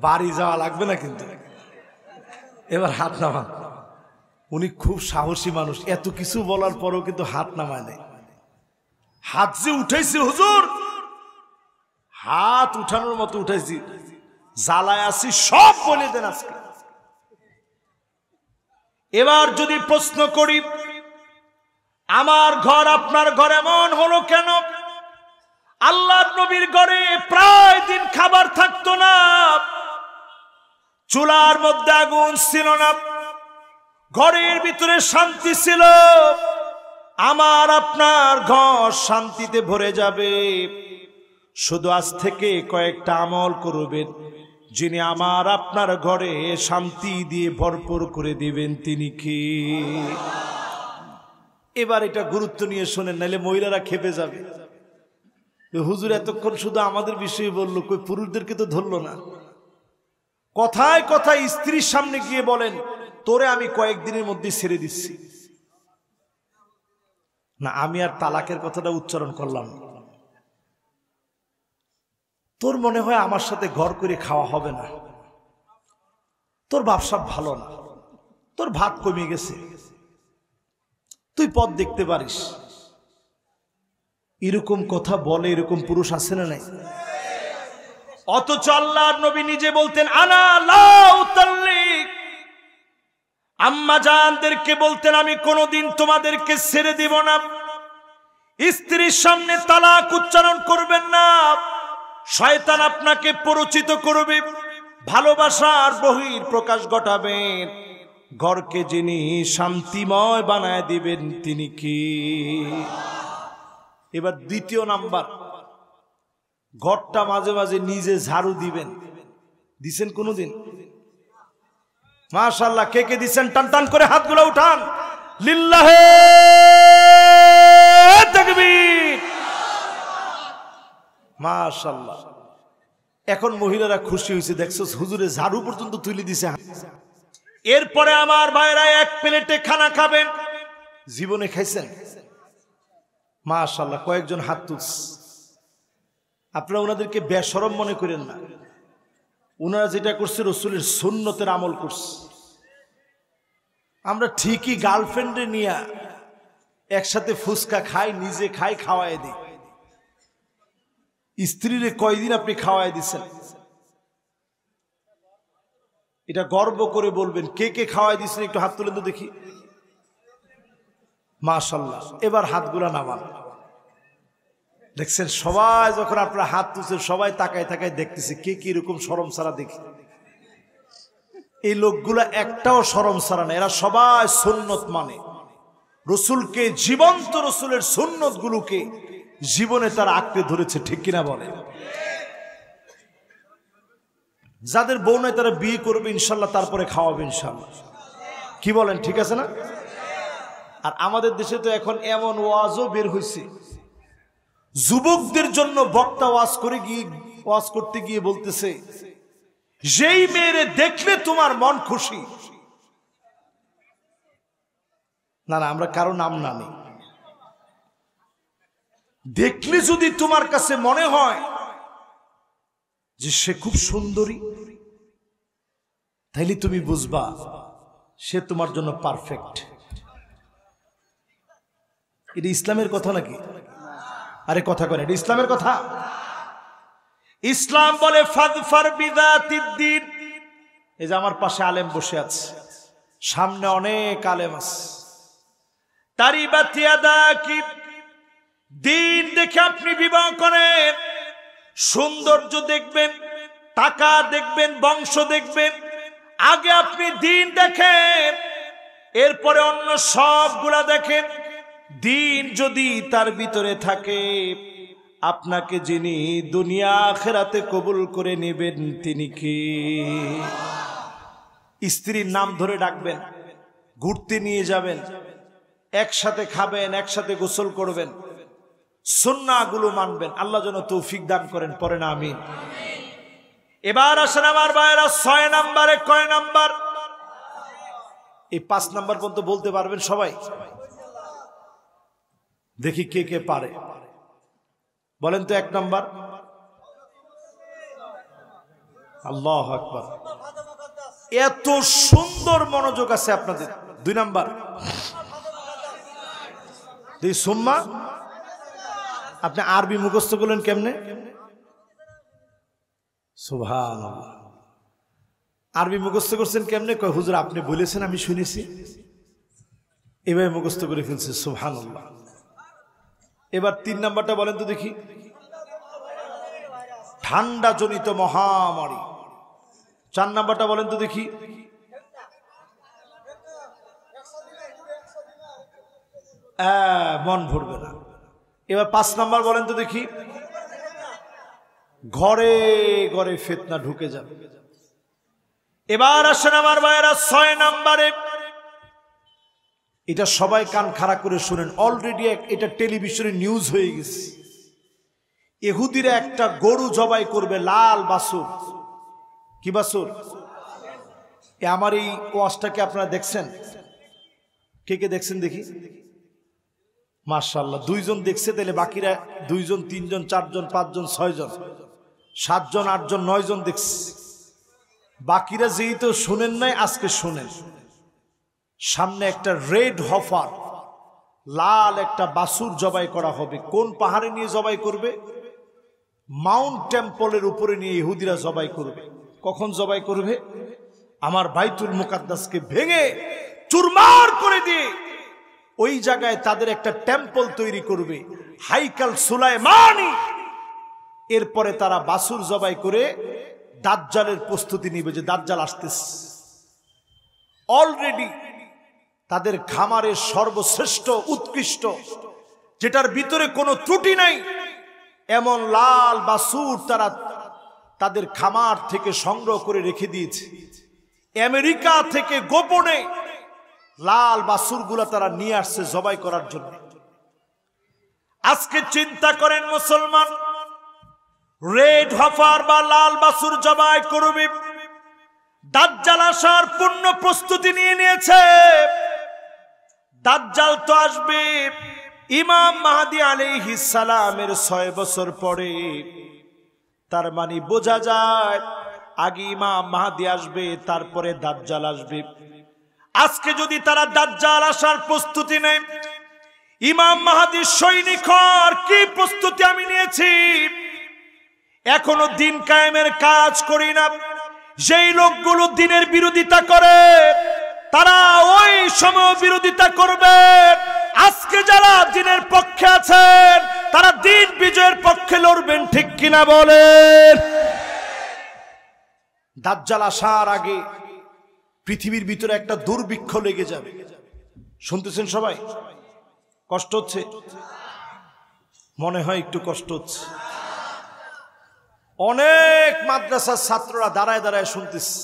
বাড়ি যাওয়া লাগবে না কিন্তু, এবার হাত নামান। উনি খুব সাহসী মানুষ, এত কিছু বলার পরেও কিন্তু হাত নামায় নাই। হাত যে উঠাইছে হুজুর, হাত উঠানোর মতো উঠাইছি, জ্বালায় আসি সব বলে দেন আজকে। এবার যদি প্রশ্ন করি, আমার ঘর আপনার ঘর এমন হলো কেন? আল্লাহর নবীর ঘরে প্রায় দিন খাবার থাকতো না, চুলার মধ্যে আগুন ছিল না, ঘরের ভিতরে শান্তি ছিল। আমার আপনার ঘর শান্তিতে ভরে যাবে, শুধু আজ থেকে কয়েকটা আমল করবেন, যিনি আমার আপনার ঘরে শান্তি দিয়ে ভরপুর করে দিবেন, তিনি কি? এবার এটা গুরুত্ব নিয়ে শোনেন, নাইলে মহিলারা খেপে যাবে। হুজুর এতক্ষণ শুধু আমাদের বিষয়ে বললো, কই পুরুষদেরকে তো ধরলো না। কথায় কথায় স্ত্রীর সামনে গিয়ে বলেন, তোরে আমি কয়েকদিনের মধ্যে ছেড়ে দিচ্ছি না, আমি আর তালাকের কথাটা উচ্চারণ করলাম না। তোর মনে হয় আমার সাথে ঘর করে খাওয়া হবে না, তোর ব্যবসা ভালো না, তোর ভাত কমে গেছে, তুই পথ দেখতে পারিস। এরকম কথা বলে এরকম পুরুষ আছে না নাই? অথচ আল্লাহর নবী নিজে বলতেন আনা লা উতাল্লিক, আম্মা জানদেরকে বলতেন আমি কোনোদিন তোমাদেরকে ছেড়ে দিব না। স্ত্রীর সামনে তালাক উচ্চারণ করবেন না, শয়তান আপনাকে পরিচিত করবে, ভালোবাসার বহির প্রকাশ ঘটাবেন। ঘরকে যিনি শান্তিময় বানায় দিবেন তিনি কি? এবার দ্বিতীয় নাম্বার, ঘরটা মাঝে মাঝে নিজে ঝাড়ু দিবেন। দিছেন কোনদিন? মাশাআল্লাহ, কে কে দিছেন? টান টান করে হাতগুলো উঠান। লিল্লাহে তাকবীর, মাশাআল্লাহ। এখন মহিলারা খুশি হয়েছে, দেখছো হুজুরে ঝাড়ু পর্যন্ত তুলে দিছে। এরপরে আমার ভাইরা এক প্লেটে খানা খাবেন, জীবনে খাইছেন? মাশাআল্লাহ, কয়েকজন হাত তুলছে। আপনারা ওনাদেরকে বেশরম মনে করেন না, ওনারা যেটা করছে রাসূলের সুন্নতের আমল করছে। আমরা ঠিকই গার্লফ্রেন্ডে নিয়ে একসাথে ফুচকা খাই, নিজে খাই, খাওয়াই দিই। স্ত্রীরে কয়দিন আপনি খাওয়াই দিচ্ছেন? এটা গর্ব করে বলবেন। কে কে খাওয়াই দিচ্ছেন একটু হাত তুলেন তো দেখি। মাশাআল্লাহ, এবার হাতগুলা নামান। দেখছেন সবাই যখন আপনারা হাত তুলছেন সবাই তাকায় তাকায় দেখতেছে কে কি এরকম শরম ছাড়া দেখি। এই লোকগুলা একটাও শরম ছাড়া না, এরা সবাই সুন্নত মানে। রসুলকে, জীবন্ত রসুলের সুন্নত গুলোকে জীবনে তারা আঁকড়ে ধরেছে, ঠিক কিনা বলে? যাদের বউ নাই তারা বিয়ে করবে ইনশাল্লাহ, তারপরে খাওয়াবে ইনশাল্লাহ। কি বলেন, ঠিক আছে না? আর আমাদের দেশে তো এখন এমন ওয়াজও বের হয়েছে, যুবকদের জন্য বক্তা ওয়াজ করতে গিয়ে বলতেছে, যেই মেয়েরে দেখলে তোমার মন খুশি। না না, আমরা কারো নাম না নেই। দেখলে যদি তোমার কাছে মনে হয় যে সে খুব সুন্দরী, তাইলে তুমি বুঝবা সে তোমার জন্য পারফেক্ট। এটা ইসলামের কথা নাকি? আরে কথা করে, এটা ইসলামের কথা। ইসলাম বলে ফাযফার বিযাতিদ্দীন। এই যে আমার পাশে আলেম বসে আছে, সামনে অনেক আলেম আছে। তারিবাত ইয়াদাকি, দিন দেখে আপনি বিবাহ করেন। সৌন্দর্য দেখবেন, টাকা দেখবেন, বংশ দেখবেন, আগে আপনি দিন দেখেন, এরপরে অন্য সবগুলা দেখেন। দিন যদি তার ভিতরে থাকে, আপনাকে যিনি দুনিয়া আখিরাতে কবুল করে নেবেন তিনি কি? স্ত্রীর নাম ধরে ডাকবেন, ঘুরতে নিয়ে যাবেন, একসাথে খাবেন, একসাথে গোসল করবেন, সুন্নাহগুলো মানবেন। আল্লাহ যেন তৌফিক দান করেন, পরে না আমিন। এবার আসেন আমার ভাইয়েরা, 6 নম্বরে কয় নাম্বার? এই 5 নাম্বার পর্যন্ত বলতে পারবেন সবাই? দেখি কে কে পারে, বলেন তো। 1 নাম্বার, আল্লাহু আকবার, এত সুন্দর মনোযোগ আছে আপনাদের। 2 নাম্বার, সুম্মা। আপনি আরবি মুখস্থ করলেন কেমনে? সুবহানাল্লাহ, আরবি মুখস্থ করছেন কেমনে? কয় হুজুর আপনি বলেছেন, আমি শুনেছি, এভাবে মুখস্থ করে ফেলছে। সুবহানাল্লাহ। এবার 3 নাম্বারটা বলেন তো দেখি। ঠান্ডা জনিত মহামারী। 4 নাম্বারটা বলেন তো দেখি। মন ভরবে না। এবার 5 নাম্বার বলেন তো দেখি। ঘরে ঘরে ফিতনা ঢুকে যাবে। এবার আসেন আমার ভাইয়েরা 6 নাম্বারে। এটা সবাই কান খাড়া করে শুনেন, অলরেডি এটা টেলিভিশনে নিউজ হয়ে গেছে। ইহুদিরা একটা গরু জবাই করবে, লাল বাছুর। কি বাছুর? আমার এই ওয়াজটাকে আপনারা দেখছেন? কে কে দেখছেন দেখি? মাশাআল্লাহ, 2 জন দেখছে, তাহলে বাকিরা 2 জন, 3 জন, 4 জন, 5 জন, 6 জন, 7 জন, 8 জন, 9 জন দেখছে। বাকিরা যেই তো শুনেন নাই, আজকে শুনেন। সামনে একটা রেড হফার, লাল একটা বাছুর জবাই করা হবে। কোন পাহাড়ে নিয়ে জবাই করবে? মাউন্ট টেম্পলের উপরে নিয়ে ইহুদিরা জবাই করবে। কখন জবাই করবে? আমার বাইতুল মুকাদ্দাসকে ভেঙে চুরমার করে দিয়ে ওই জায়গায় তাদের একটা টেম্পল তৈরি করবে, হাইকাল সুলাইমানি। এরপরে তারা বাছুর জবাই করে দাজ্জালের প্রস্তুতি নিবে, যে দাজ্জাল আসতেছে। অলরেডি তাদের খামারের সর্বশ্রেষ্ঠ উৎকৃষ্ট, যেটার ভিতরে কোনো ত্রুটি নাই, এমন লাল বাছুর তারা তাদের খামার থেকে সংগ্রহ করে রেখে দিয়েছে। আমেরিকা থেকে গোপনে লাল বাছুরগুলা তারা নিয়ে আসছে জবাই করার জন্য। আজকে চিন্তা করেন মুসলমান, রেড হফার বা লাল বাছুর জবাই করবে, দাজ্জাল আসার পূর্ণ প্রস্তুতি নিয়ে নিয়েছে। দাজ্জাল তো আসবে ইমাম মাহদী আলাইহিস সালামের 6 বছর পরে। তার মানে বোঝা যায় আগে ইমাম মাহদী আসবে, তারপরে দাজ্জাল আসবে। আজকে যদি তারা দাজ্জাল আসার প্রস্তুতি নেয়, ইমাম মাহদীর সৈনিক হওয়ার কি প্রস্তুতি আমি নিয়েছি। এখনো দিন কায়েমের কাজ করি না, যেই লোকগুলো দিনের বিরোধিতা করে তারা ওই সময় বিরোধিতা করবে। আজকে যারা দিনের পক্ষে আছেন তারা দিন বিজয়ের পক্ষে লড়বেন, ঠিক কিনা বলেন? দাজ্জাল আসার আগে পৃথিবীর ভিতরে একটা দুর্ভিক্ষ লেগে যাবে। শুনতেছেন সবাই? কষ্ট হচ্ছে? মনে হয় একটু কষ্ট হচ্ছে। অনেক মাদ্রাসার ছাত্ররা দাঁড়ায় দাঁড়ায় শুনতেছে।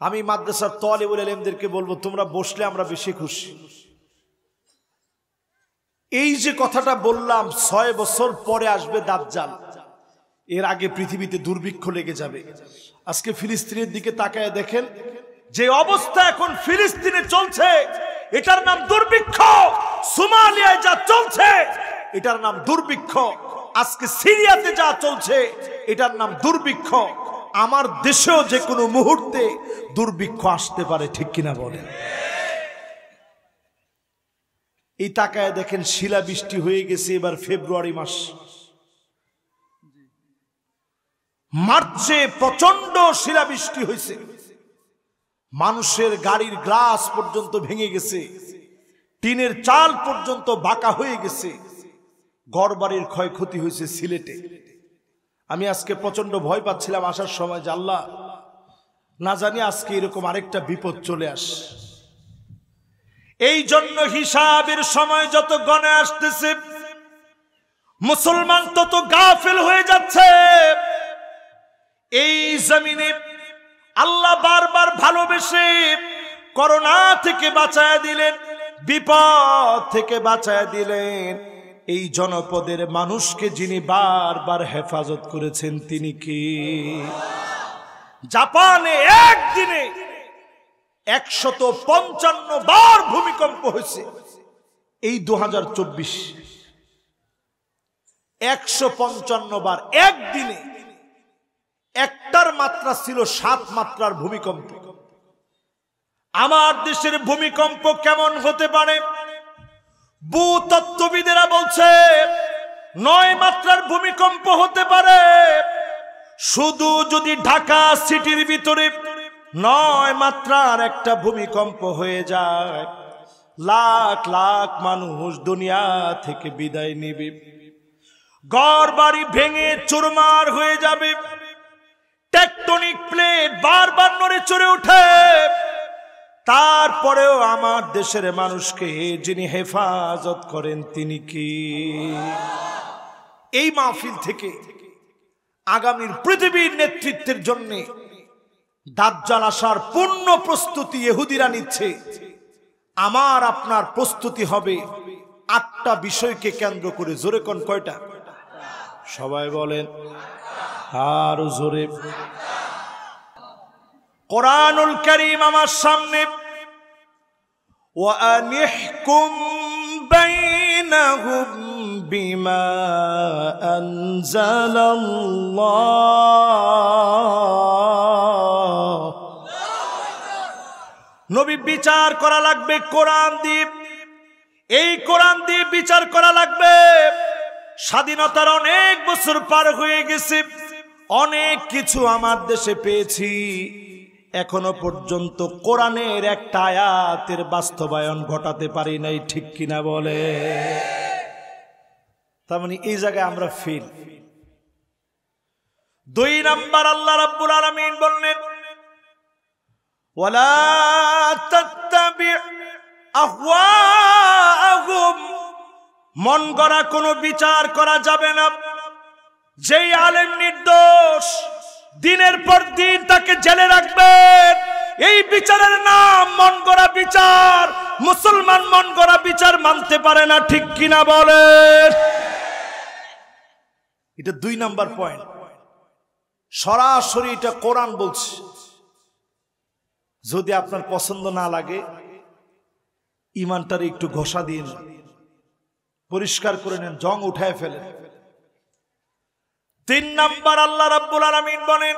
আমি মাদ্রাসার তালিবুল ইলমদেরকে বলবো, তোমরা বসলে আমরা বেশি খুশি। এই যে কথাটা বললাম, 6 বছর পরে আসবে দাজ্জাল, এর আগে পৃথিবীতে দুর্ভিক্ষ লেগে যাবে। আজকে ফিলিস্তিনের দিকে তাকায় দেখেন, যে অবস্থা এখন ফিলিস্তিনে চলছে এটার নাম দুর্ভিক্ষ। সোমালিয়ায় যা চলছে এটার নাম দুর্ভিক্ষ। আজকে সিরিয়াতে যা চলছে এটার নাম দুর্ভিক্ষ। আমার দেশেও যে কোনো মুহূর্তে দুর্ভিক্ষ আসতে পারে, ঠিক কিনা বলেন? এই তাকায় দেখেন, শিলাবৃষ্টি হয়ে গেছে এবার ফেব্রুয়ারি মাস। মার্চে প্রচন্ড শিলাবৃষ্টি হয়েছে, মানুষের গাড়ির গ্লাস পর্যন্ত ভেঙে গেছে, টিনের চাল পর্যন্ত বাঁকা হয়ে গেছে, ঘরবাড়ির ক্ষয়ক্ষতি হয়েছে সিলেটে। আমি আজকে প্রচন্ড ভয় পাচ্ছিলাম আসার সময়, যে আল্লাহ, না জানি আজকে এরকম আরেকটা বিপদ চলে আস। এই জন্য হিসাবের সময় যত গণে আসতেছে, মুসলমান তত গাফেল হয়ে যাচ্ছে। এই জমিনে আল্লাহ বারবার ভালোবেসে করোনা থেকে বাঁচায় দিলেন, বিপদ থেকে বাঁচায় দিলেন। এই জনপদের মানুষকে যিনি বারবার হেফাজত করেছেন তিনি কে? জাপানে একদিনে 155 বার ভূমিকম্প হয়েছে। এই 2024 155 বার একদিনে। একটার মাত্রা ছিল 7 মাত্রার ভূমিকম্প। আমার দেশের ভূমিকম্প কেমন হতে পারে? ভূতত্ত্ববিদেরা বলছে 9 মাত্রার ভূমিকম্প হতে পারে। শুধু যদি ঢাকা সিটির ভিতরে 9 মাত্রার একটা ভূমিকম্প হয়ে যায়, লাখ লাখ মানুষ দুনিয়া থেকে বিদায় নেবে, ঘর বাড়ি ভেঙে চুরমার হয়ে যাবে, টেকটনিক প্লেট বারবার নড়ে চড়ে ওঠে। তারপরেও আমার দেশের মানুষকে যিনি হেফাজত করেন তিনি কি? এই মাহফিল থেকে আগামীর পৃথিবীর নেতৃত্বের জন্য দাজ্জাল আসার পূর্ণ প্রস্তুতি ইহুদিরা নিচ্ছে। আমার আপনার প্রস্তুতি হবে 8টা বিষয়কে কেন্দ্র করে। জোরে কোন কয়টা? সবাই বলেন আরো জোরে। কোরআনুল কারীম আমার সামনে, ওয়া আনিহকুম বাইনাহুম বিমা আনজালাল্লাহ। নবী বিচার করা লাগবে কোরআন দিয়ে। এই কোরআন দিয়ে বিচার করা লাগবে। স্বাধীনতার অনেক বছর পার হয়ে গেছে, অনেক কিছু আমার দেশে পেয়েছি, এখনো পর্যন্ত কোরআনের একটা আয়াতের বাস্তবায়ন ঘটাতে পারি নাই, ঠিক কিনা বলে? তার মানে এই জায়গায় আমরা ফেল। 2 নাম্বার আল্লাহ রাব্বুল আলামিন বললেন, ওয়ালা তাত্তাবি আহওয়াহুম, মন গড়া কোনো বিচার করা যাবে না। যেই আলেম নির্দোষ, দিনের পর দিন তাকে জেলে রাখবেন, এই বিচারের নাম মন গড়া বিচার। মুসলমান মন গড়া বিচার মানতে পারে না, ঠিক কিনা বলেন? এটা 2 নাম্বার পয়েন্ট। সরাসরি এটা কোরআন বলছে। যদি আপনার পছন্দ না লাগে, ইমানটার একটু ঘষা দিন, পরিষ্কার করে নেন, জং উঠায় ফেলেন। 3 নাম্বার আল্লাহ রাব্বুল আলামিন বলেন,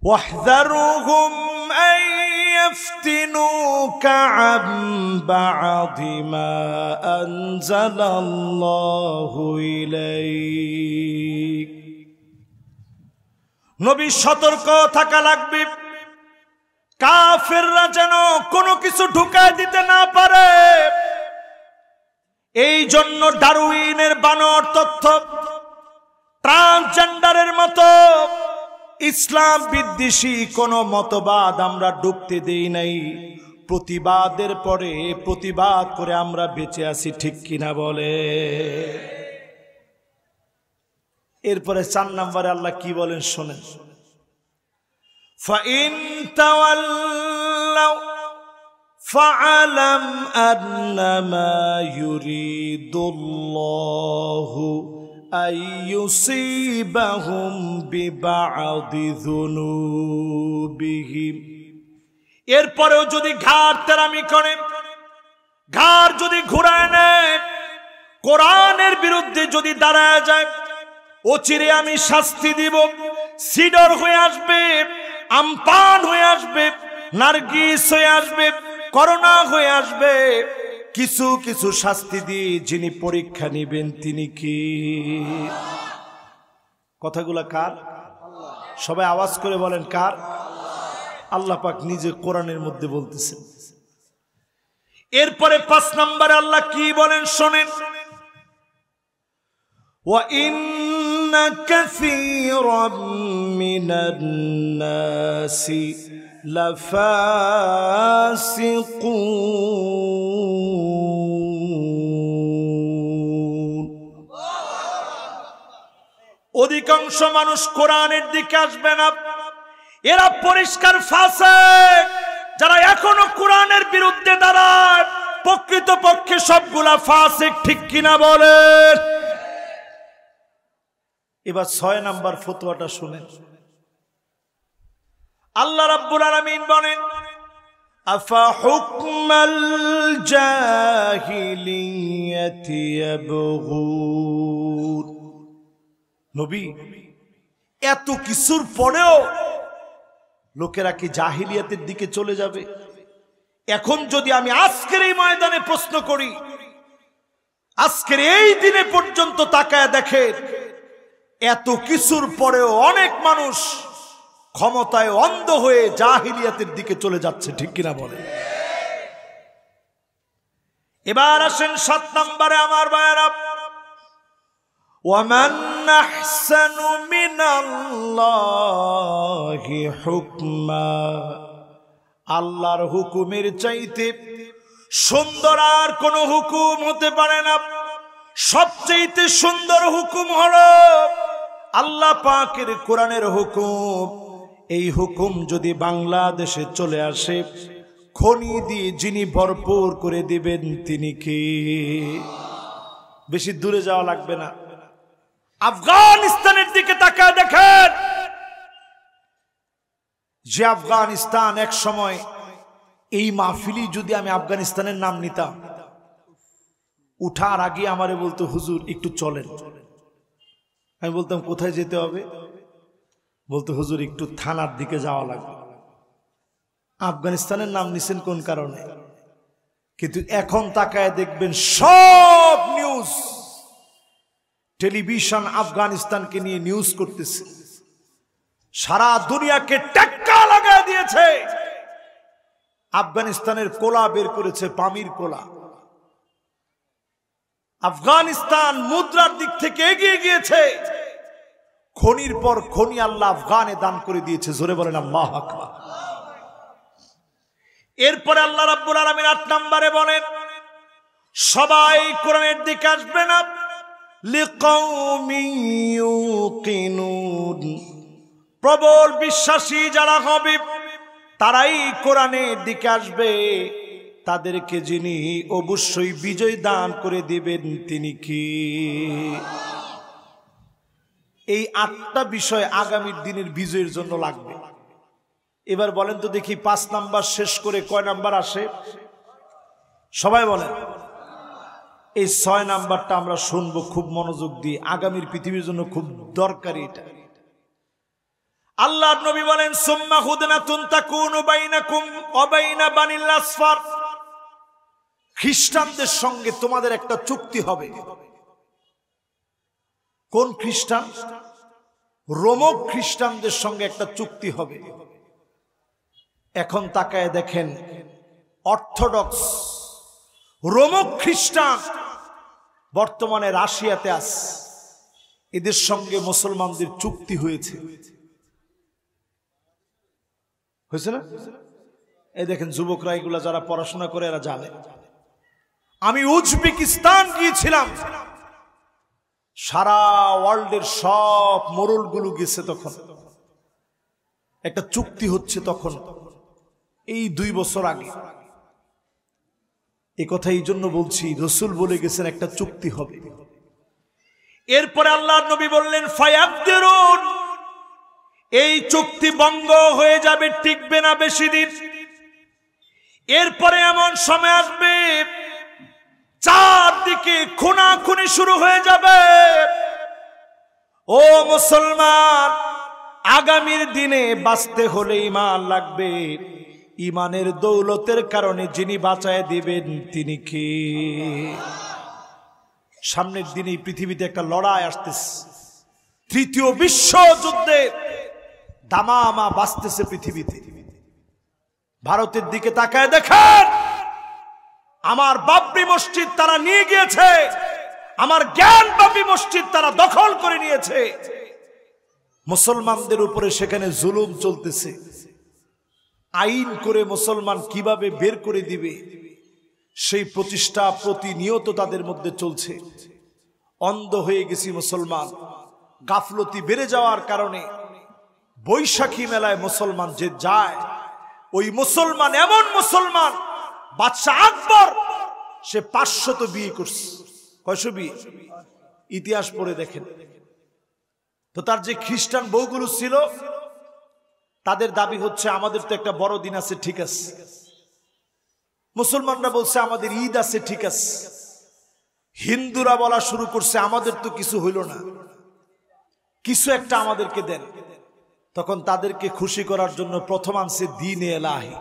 ওয়াহযারুহুম আন ইয়াফতিনুকা আন বা'দি মা আনজালাল্লাহু ইলাইক। নবী সতর্ক থাকা লাগবে, কাফেররা যেন কোনো কিছু ঢুকায় দিতে না পারে। এই জন্য ডারউইনের বানর তথ্য, ট্রান্সজেন্ডারের মতো ইসলাম বিদ্বেষী কোনো মতবাদ আমরা ঢুকতে দেই নাই। প্রতিবাদের পরে প্রতিবাদ করে আমরা বেঁচে আছি, ঠিক কিনা বলে? এরপরে 4 নম্বরে আল্লাহ কি বলেন শোনেন, ফাইন তাওয়াল্লাউ ফাআলাম আন্নামা ইউরিদুল্লাহু আইয়ুসিবাহুম বিবা'দি যুনুবিহিম। এরপরেও যদি ঘাড় তেরামি করে, ঘাড় যদি ঘুরায় নেয়, কোরআনের বিরুদ্ধে যদি দাঁড়ায় যায়, অচিরে আমি শাস্তি দিব। সিডর হয়ে আসবে, আমপান হয়ে আসবে, নার্গিস হয়ে আসবে, করোনা হয়ে আসবে, কিছু কিছু শাস্তি দিয়ে যিনি পরীক্ষা নেবেন তিনি কি? কথাগুলা কার? সবাই আওয়াজ করে বলেন কার? আল্লাহ পাক নিজে কোরআনের মধ্যে বলতেছেন। এরপরে 5 নম্বরে আল্লাহ কি বলেন শোনেন, ওয়া ইন্না কাসীরাম মিনান নাসি লাফাসিকুন। অধিকাংশ মানুষ কোরআনের দিকে আসবে না, এরা পরিষ্কার ফাসিক। যারা এখনো কোরআনের বিরুদ্ধে দাঁড়ায়, প্রকৃতপক্ষে সবগুলা ফাসিক, ঠিক কিনা বলেন? এবার 6 নাম্বার ফতোয়াটা শুনেন। আল্লাহ রাব্বুল আলামিন বলেন, আফা হুকমাল জাহিলিয়াতি ইয়াবগুন। নবী, এত কিছুর পরেও লোকেরা কি জাহিলিয়াতের দিকে চলে যাবে? এখন যদি আমি আজকের এই ময়দানে প্রশ্ন করি, আজকের এই দিনে পর্যন্ত তাকায় দেখেন, এত কিছুর পরেও অনেক মানুষ ক্ষমতায় অন্ধ হয়ে জাহিলিয়াতের দিকে চলে যাচ্ছে, ঠিক কিনা বলে? এবার আসেন 7 নম্বরে আমার ভাইয়েরা, ওয়ামান আহসানু মিনাল্লাহি হুকমা। আল্লাহর হুকুমের চাইতে সুন্দর আর কোন হুকুম হতে পারে না। সবচেয়ে সুন্দর হুকুম হলো আল্লাহ পাকের কোরআনের হুকুম। এই হুকুম যদি বাংলাদেশে চলে আসে, খনি দিয়ে যিনি ভরপুর করে দিবেন তিনি কি? বেশি দূরে যাওয়া লাগবে না, আফগানিস্তানের দিকে তাকায় দেখেন। যে আফগানিস্তান এক সময়, এই মাহফিলি যদি আমি আফগানিস্তানের নাম নিতাম, উঠার আগে আমারে বলতো হুজুর একটু চলেন। আমি বলতাম কোথায় যেতে হবে? বলতো হুজুর একটু থানার দিকে যাওয়া লাগবে। আফগানিস্তানের নাম নিছেন কোন কারণে? কিন্তু এখন তাকায় দেখবেন সব নিউজ টেলিভিশন আফগানিস্তানকে নিয়ে নিউজ করতেছে, সারা দুনিয়াকে টেক্কা লাগায় দিয়েছে। আফগানিস্তানের কোলা বের করেছে, পামির কোলা। আফগানিস্তান মুদ্রার দিক থেকে এগিয়ে গিয়েছে, খনির পর খনি আল্লাহ আফগানে দান করে দিয়েছে। জোরে বলেন আল্লাহু আকবার। এরপরে আল্লাহ রাব্বুল আলামিন ৮ নম্বরে বলেন, সবাই কোরআনের দিকে আসবে না, লিকাউমি ইউকিনুন, প্রবল বিশ্বাসী যারা হবে তারাই কোরআনের দিকে আসবে। তাদেরকে যিনি অবশ্যই বিজয় দান করে দিবেন তিনি কি? এই ৮টা বিষয় আগামী দিনের বিজয়ের জন্য লাগবে। এবার বলেন তো দেখি ৫ নাম্বার শেষ করে কয় নাম্বার আসে? সবাই বলেন। এই ৬ নাম্বারটা আমরা শুনবো খুব মনোযোগ দিয়ে, আগামীর পৃথিবীর জন্য খুব দরকারি এটা। আল্লাহর নবী বলেন, সুম্মা হুদনাতুন তাকুনু বাইনাকুম ওয়া বাইনা বানিল আসফার, খ্রিস্টানদের সঙ্গে তোমাদের একটা চুক্তি হবে। কোন খ্রিস্টান? রোমক খ্রিস্টানদের সঙ্গে একটা চুক্তি হবে। এখন তাকায় দেখেন, অর্থোডক্স রোমক খ্রিস্টান বর্তমানে রাশিয়াতে আছে, এদের সঙ্গে মুসলমানদের চুক্তি হয়েছে না? এই দেখেন যুবকরা, এগুলা যারা পড়াশোনা করে এরা জানে। আমি উজবেকিস্তান গিয়েছিলাম, সারা ওয়ার্ল্ডের সব মোড়লগুলো গেছে, তখন একটা চুক্তি হচ্ছে। তখন এই ২ বছর আগে, এই কথা এই জন্য বলছি, রসুল বলে গেছেন একটা চুক্তি হবে। এরপরে আল্লাহর নবী বললেন, ফায়াকদিরুন, এই চুক্তি ভঙ্গ হয়ে যাবে, টিকবে না বেশি দিন। এরপরে এমন সময় আসবে চারদিকে খুনাখুনি শুরু হয়ে যাবে। ও মুসলমান, আগামীর দিনে বাঁচতে হলে ঈমান লাগবে। ঈমানের দৌলতের কারণে যিনি বাঁচায় দিবেন তিনি কে? সামনের দিনে পৃথিবীতে একটা লড়াই আসতেছে, তৃতীয় বিশ্বযুদ্ধে দামামা বাঁচতেছে পৃথিবীতে। ভারতের দিকে তাকায় দেখেন, আমার বাবরি মসজিদ তারা নিয়ে গিয়েছে, আমার জ্ঞানব্যাপী মসজিদ তারা দখল করে নিয়েছে। মুসলমানদের উপরে সেখানে জুলুম চলতেছে। আইন করে মুসলমান কিভাবে বের করে দিবে সেই প্রচেষ্টা প্রতিনিয়ত তাদের মধ্যে চলছে। অন্ধ হয়ে গেছি মুসলমান, গাফলতি বেড়ে যাওয়ার কারণে। বৈশাখী মেলায় মুসলমান যে যায়, ওই মুসলমান এমন মুসলমান, বাদশাহ আকবর সে ৫০০ বিয়ে করছে। কয়শো বিয়ে? ইতিহাস পড়ে দেখেন তো। তার যে খ্রিস্টান বউগুলো ছিল, তাদের দাবি হচ্ছে আমাদের তো একটা বড়দিন আছে, ঠিক আছে। মুসলমানরা বলছে আমাদের ঈদ আছে, ঠিক আছে। হিন্দুরা বলা শুরু করছে আমাদের তো কিছু হইল না, কিছু একটা আমাদেরকে দেন। তখন তাদেরকে খুশি করার জন্য প্রথম আনছে দ্বীন ইলাহি,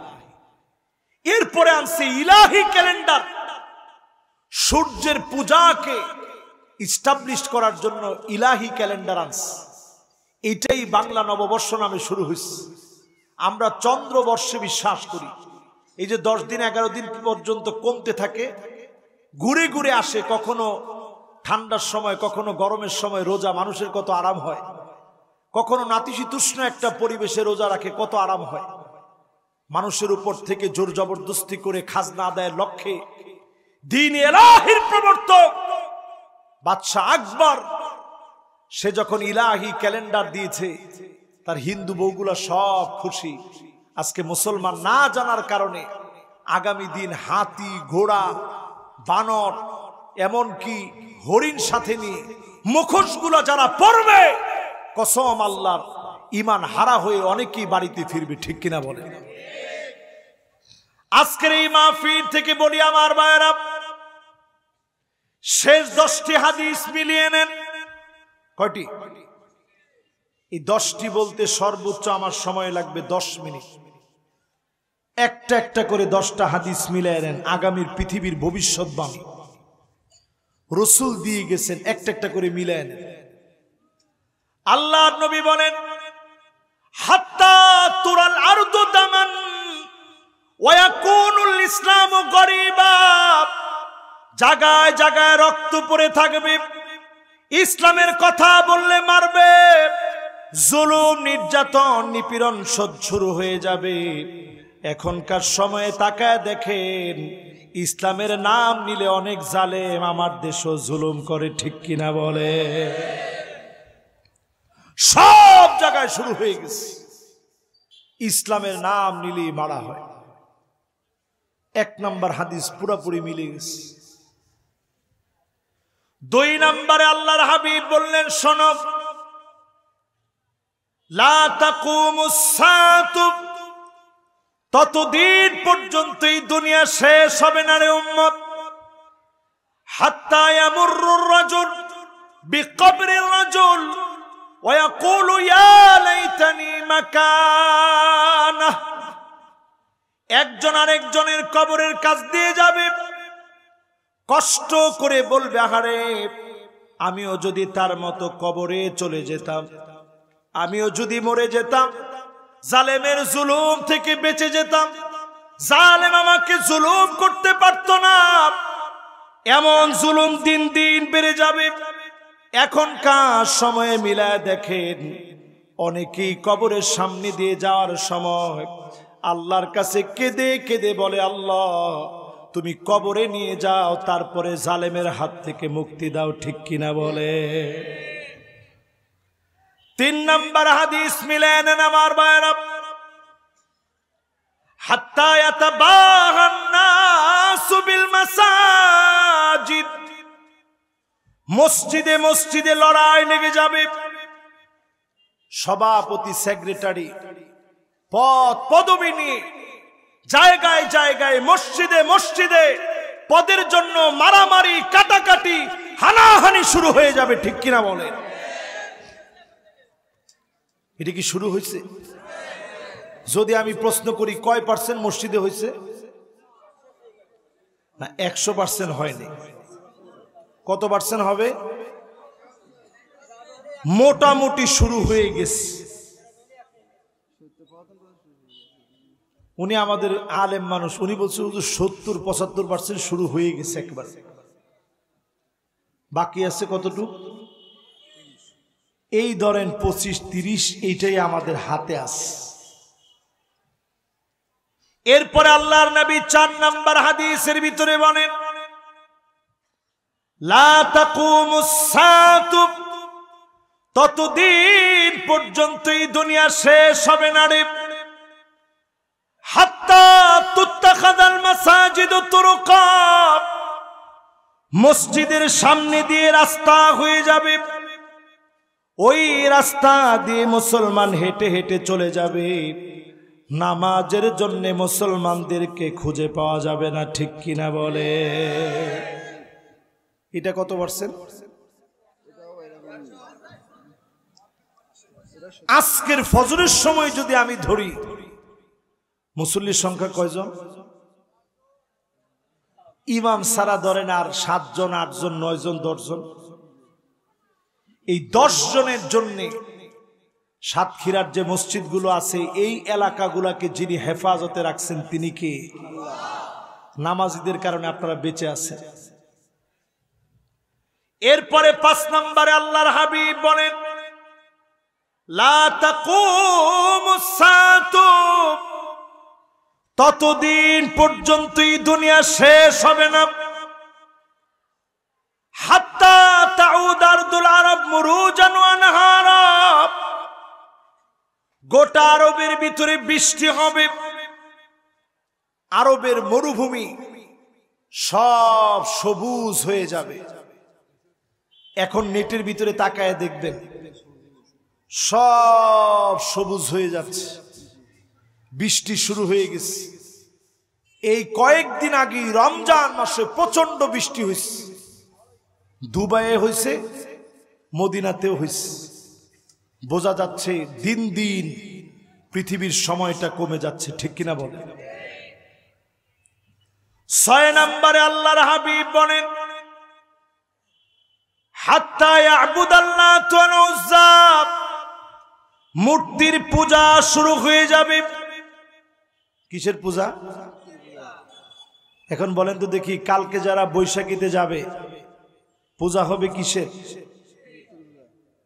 এরপরে আনছে ইলাহি ক্যালেন্ডার। সূর্যের পূজাকে ইস্টাবলিশ করার জন্য ইলাহি ক্যালেন্ডার আনছে। এটাই বাংলা নববর্ষ নামে শুরু হয়েছে। আমরা চন্দ্রবর্ষে বিশ্বাস করি। এই যে 10 দিন 11 দিন পর্যন্ত কমতে থাকে, ঘুরে ঘুরে আসে, কখনো ঠান্ডার সময়, কখনো গরমের সময় রোজা মানুষের কত আরাম হয়, কখনো নাতিশীতোষ্ণ একটা পরিবেশে রোজা রাখে, কত আরাম হয়। মানুষের উপর থেকে জোর জবরদস্তি করে খাজনা আদায়ের লক্ষ্যে দ্বীন ইলাহির প্রবর্তক বাদশাহ আকবর সে যখন ইলাহি ক্যালেন্ডার দিয়েছে, তার হিন্দু বউগুলা সব খুশি। আজকে মুসলমান না জানার কারণে আগামী দিন হাতি, ঘোড়া, বানর, এমনকি হরিণ সাথে নিয়ে মুখোশগুলো যারা পরবে, কসম আল্লাহর, ঈমান হারা হয়ে অনেকেই বাড়িতে ফিরবে। ঠিক কিনা বলে? আজকের এই মাহফিল থেকে বলি আমার ভাইয়েরা, শেষ 10টি হাদিস মিলিয়ে নেন। কয়টি? এই 10টি বলতে সর্বোচ্চ আমার সময় লাগবে 10 মিনিট। একটা একটা করে 10টা হাদিস মিলিয়ে নেন, আগামীর পৃথিবীর ভবিষ্যৎবাণী। রসুল দিয়ে গেছেন, একটা একটা করে মিলেন। আল্লাহর নবী বলেন, হাত্তা তুরাল আরদু দামান ওয়া ইয়াকুনুল ইসলামু গরিবা, জায়গায় জায়গায় রক্ত পড়ে থাকবে, ইসলামের কথা বললে মারবে, জুলুম নির্যাতন নিপীড়ন শুরু হয়ে যাবে। এখনকার সময়ে তাকায় দেখেন, ইসলামের নাম নিলে অনেক জালেম আমার দেশও জুলুম করে, ঠিক কিনা বলে? সব জায়গায় শুরু হয়ে গেছে, ইসলামের নাম নিলেই মারা হয়। এক নাম্বার হাদিস পুরোপুরি মিলে গেছে। দুই নম্বরে আল্লাহর হাবিব বললেন, শোনো, লা তাকুমুস সাআতু, ততদিন পর্যন্ত এই দুনিয়া শেষ হবে না রে উম্মত, হাত্তা ইয়ামুরুর রাজুল বিকবরির রাজুল ওয়া ইয়াকুলু ইয়া লাইতানি মাকানা, একজন আরেকজনের কবরের কাছ দিয়ে যাবে, কষ্ট করে বলবে, আহারে আমিও যদি তার মতো কবরে চলে যেতাম, আমিও যদি মরে যেতাম, জালেমের জুলুম থেকে বেঁচে যেতাম, জালেম আমাকে জুলুম করতে পারতো না। এমন জুলুম দিন দিন বেড়ে যাবে। এখনকার সময়ে মিলায় দেখেন, অনেকেই কবরের সামনে দিয়ে যাওয়ার সময় আল্লাহর কাছে কেঁদে কেঁদে বলে, আল্লাহ তুমি কবরে নিয়ে যাও, তারপরে জালেমের হাত থেকে মুক্তি দাও, ঠিক কিনা বলে? তিন নম্বর হাদিস মিলে নেন আমার ভাইরা, হাত্তা ইয়াতাবাহান নাসু বিল মাসাজিদ, মসজিদে মসজিদে লড়াই লেগে যাবে। সভাপতি, সেক্রেটারি, পদ পদবি নিয়ে জায়গায় জায়গায় মসজিদে মসজিদে পদের জন্য মারামারি, কাটাকাটি, হানাহানি শুরু হয়ে যাবে, ঠিক কিনা বলে? এটা কি শুরু হয়েছে? যদি আমি প্রশ্ন করি, কয় পার্সেন্ট মসজিদে হয়েছে? না, 100% হয়নি। কত পার্সেন্ট হবে? মোটামুটি শুরু হয়ে গেছে। উনি আমাদের আলেম মানুষ, উনি বলছে 70-75% শুরু হয়ে গেছে একবার, বাকি আছে কতটুকু? এই ধরেন 25-30, এইটাই আমাদের হাতে আছে। এরপরে আল্লাহর নবী 4 নম্বর হাদিসের ভিতরে বলেন, লা তাকুমুস সাআতু, ততদিন পর্যন্ত এই দুনিয়া শেষ হবে না রে, হাত্তা তুত্তাখাযাল মাসাজিদু তুরুকা, মসজিদের সামনে দিয়ে রাস্তা হয়ে যাবে, ওই রাস্তা দিয়ে মুসলমান হেঁটে হেঁটে চলে যাবে, নামাজের জন্য মুসলমানদেরকে খুঁজে পাওয়া যাবে না, ঠিক কিনা বলে? এটা কত পার্সেন্ট? আজকের ফজরের সময় যদি আমি ধরি, মুসল্লির সংখ্যা কয়জন? ইমাম সারা ধরেন আর 7 জন, 8 জন, 9 জন, 10 জন। এই 10 জনের জন্য সাতক্ষীরার যে মসজিদগুলো আছে, এই এলাকাগুলোকে যিনি হেফাজতে রাখছেন তিনি কে? নামাজীদের কারণে আপনারা বেঁচে আছেন। এরপরে 5 নম্বরে আল্লাহর হাবিব বলেন, লা তাকুমুস সাআতু, ততদিন পর্যন্ত এই দুনিয়া শেষ হবে না, হাত্তা তাউদ আরদুল আরব মুরুজান ওয়া নাহারা, গোটা আরবের ভিতরে বৃষ্টি হবে, আরবের মরুভূমি সব সবুজ হয়ে যাবে। এখন নেটের ভিতরে তাকায় দেখবেন, সব সবুজ হয়ে যাচ্ছে, বৃষ্টি শুরু হয়ে গেছে। এই কয়েকদিন আগে রমজান মাসে প্রচন্ড বৃষ্টি হয়েছে, দুবাইয়ে হয়েছে, মদিনাতেও হয়েছে। বোঝা যাচ্ছে দিন দিন পৃথিবীর সময়টা কমে যাচ্ছে, ঠিক কিনা বলে? 6 নম্বরে আল্লাহর হাবিব বলেন, হাত্তা ইয়াবুদাল্লাত ওয়াল উজ্জা, মূর্তির পূজা শুরু হয়ে যাবে। কিসের পূজা? এখন বলেন তো দেখি, কালকে যারা বৈশাখীতে যাবে পূজা হবে কিসের?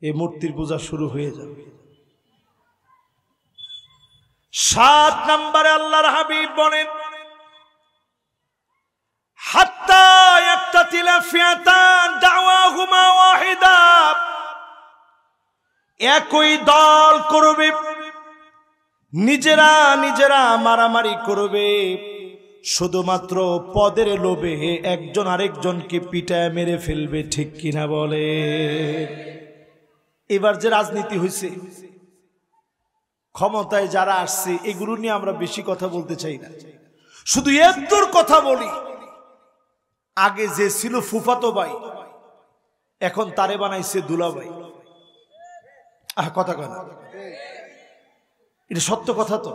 এই মূর্তির পূজা শুরু হয়ে যাবে। 7 নম্বরে আল্লাহর হাবিব বলেন, হাত্তা ইয়াক্তাতিলা ফিয়াতান দাওয়াহুমা ওয়াহিদা, একই দল করবে, নিজেরা নিজেরা মারামারি করবে, শুধুমাত্র পদের লোভে একজন আরেকজনকে পিটায় মেরে ফেলবে। ঠিক কিনা বলে? এবার যে রাজনীতি হয়েছে, ক্ষমতায় যারা আসছে, এগুলো নিয়ে আমরা বেশি কথা বলতে চাই না, শুধু একদূর কথা বলি। আগে যে ছিল ফুফাতো ভাই, এখন তারে বানাইছে দুলাভাই। কথা কয় না, এটা সত্য কথা তো।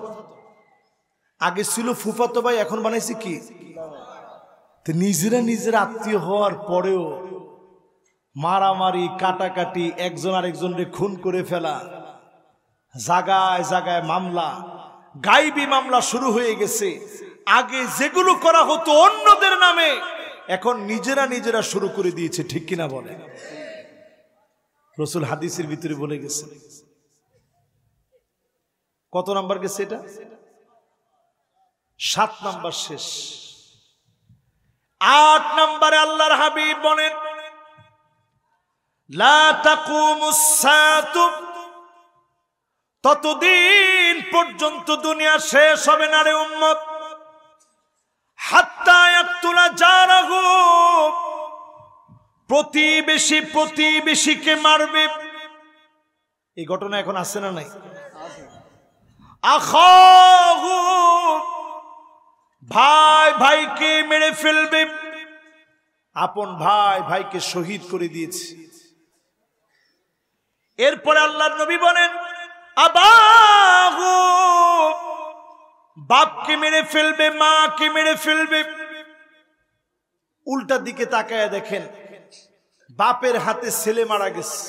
আগে ছিল ফুফাতো ভাই, এখন বানাইছে কি? নিজেরা নিজেরা আত্মীয় হওয়ার পরেও মারামারি, কাটাকাটি, একজন আরেকজনকে খুন করে ফেলা, জায়গায় জায়গায় মামলা, গায়েবী মামলা শুরু হয়ে গেছে। আগে যেগুলো করা হতো অন্যদের নামে, এখন নিজেরা নিজেরা শুরু করে দিয়েছে। ঠিক কিনা বলে? রাসূল হাদিসের ভিতরে বলে গেছে। কত নাম্বার গেছে এটা? 7 নাম্বার শেষ। 8 নম্বরে আল্লাহর হাবিব বলেন, লা তাকুমুস সাআতু, ততদিন পর্যন্ত দুনিয়া শেষ হবে না রে উম্মত, হাত্তা ইয়াকতুলা জারাহু, প্রতিবেশী প্রতিবেশীকে মারবে। এই ঘটনা এখন আছে না নাই? আখাহু, ভাই ভাইকে মেরে ফেলবে। আপন ভাই ভাইকে শহীদ করে দিয়েছে। এরপরে আল্লাহর নবী বলেন, আবাহু, বাপকে মেরে ফেলবে, মাকে মেরে ফেলবে। উল্টা দিকে তাকায় দেখেন, বাপের হাতে ছেলে মারা গেছে।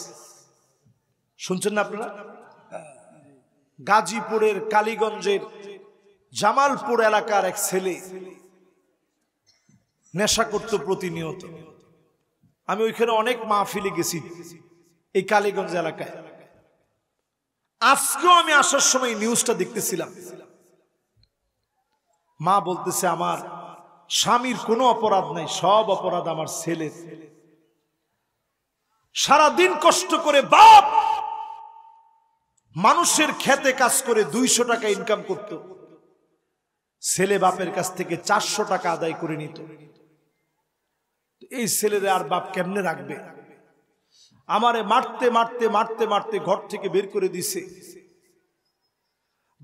শুনছেন না আপনারা? গাজীপুরের কালীগঞ্জের জামালপুর এলাকার এক ছেলে নেশা করত প্রতিনিয়ত। আমি ওইখানে অনেক মাহফিলে গেছি এই কালীগঞ্জ এলাকায়। আজকেও আমি আসার সময় নিউজটা দেখতেছিলাম। মা বলতেছে, আমার স্বামীর কোনো অপরাধ নাই, সব অপরাধ আমার ছেলের। সারাদিন কষ্ট করে বাপ মানুষের খেতে কাজ করে 200 টাকা ইনকাম করত, ছেলে বাপের কাছ থেকে 400 টাকা আদায় করে নিত। এই ছেলের আর বাপ কেমনে রাখবে? আমারে মারতে মারতে মারতে মারতে ঘর থেকে বের করে দিছে।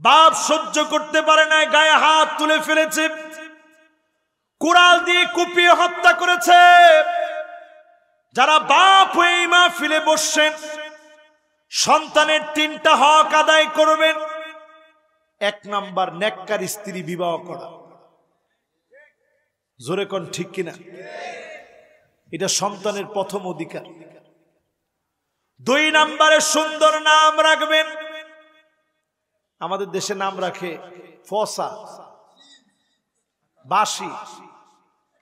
বাপ সহ্য করতে পারে না, গায়ে হাত তুলে ফেলেছে, কুড়াল দিয়ে কুপিয়ে হত্যা করেছে। যারা বাপ হয়ে মাহফিলে বসছেন, সন্তানের 3টা হক আদায় করবেন। 1 নাম্বার, নেককার স্ত্রী বিবাহ করা। জোরে কোন ঠিক কিনা? এটা সন্তানের প্রথম অধিকার। 2 নাম্বারে সুন্দর নাম রাখবেন। আমাদের দেশে নাম রাখে ফসা, বাসি,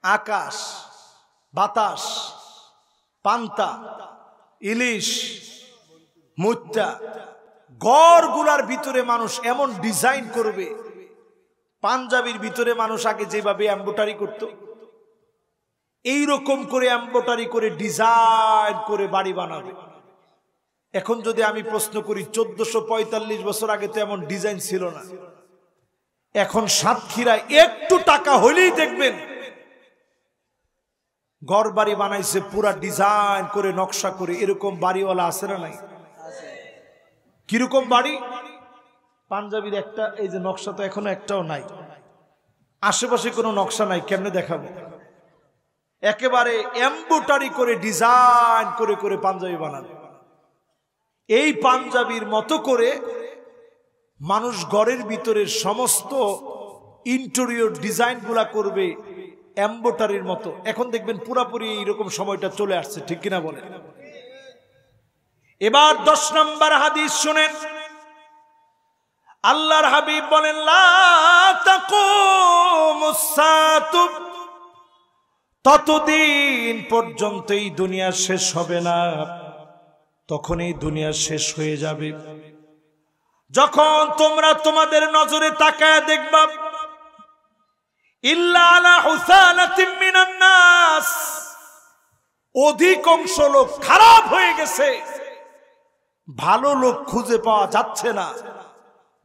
আকাশ, বাতাস, পান্তা, ইলিশ, মুত্তা। গড়গুলার ভিতরে মানুষ এমন ডিজাইন করবে, পাঞ্জাবির ভিতরে মানুষ আগে যেভাবে এমব্রয়ডারি করত, এইরকম করে এমব্রয়ডারি করে ডিজাইন করে বাড়ি বানাবে। এখন যদি আমি প্রশ্ন করি, 1445 বছর আগে তো এমন ডিজাইন ছিল না। এখন সাতক্ষীরায় একটু টাকা হইলেই দেখবেন ঘর বাড়ি বানাইছে পুরা ডিজাইন করে, নকশা করে। এরকম বাড়িওয়ালা আছে না নাই? কিরকম বাড়ি? পাঞ্জাবির একটা এই যে নকশা তো এখনো একটাও নাই, আশেপাশে কোনো নকশা নাই, কেমনে দেখাবো? একেবারে এমব্রয়ডারি করে ডিজাইন করে করে পাঞ্জাবি বানাবে। এই পাঞ্জাবির মতো করে মানুষ ঘরের ভিতরের সমস্ত ইন্টেরিয়র ডিজাইন গুলা করবে এমব্রয়ডারির মতো। এখন দেখবেন পুরাপুরি এইরকম সময়টা চলে আসছে। ঠিক কিনা বলে? এবার 10 নম্বর হাদিস শুনেন। আল্লাহর হাবিব বলেন, লা তাকুমুস সাআতু, ততদিন পর্যন্ত এই দুনিয়া শেষ হবে না, তখন এই দুনিয়া শেষ হয়ে যাবে যখন তোমরা তোমাদের নজরে তাকায় দেখবা ইল্লা আলা হুসানাতিন মিনান নাস, অধিকাংশ লোক খারাপ হয়ে গেছে, ভালো লোক খুঁজে পাওয়া যাচ্ছে না।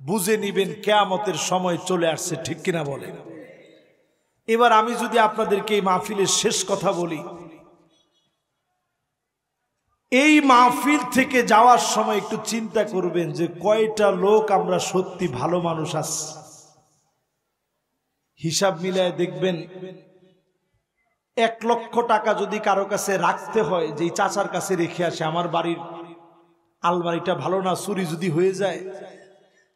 বুঝে নিবেন কিয়ামতের সময় চলে আসছে, ঠিক কিনা বলেন? এবার আমি যদি আপনাদেরকে এই মাহফিলের শেষ কথা বলি, এই মাহফিল থেকে যাওয়ার সময় একটু চিন্তা করবেন যে কয়টা লোক আমরা সত্যি ভালো মানুষ আছি। হিসাব মিলায় দেখবেন 1 লক্ষ টাকা যদি কারো কাছে রাখতে হয়, যে চাচার কাছে রেখে আসে, আমার বাড়ির আলমারিটা ভালো না, চুরি যদি হয়ে যায়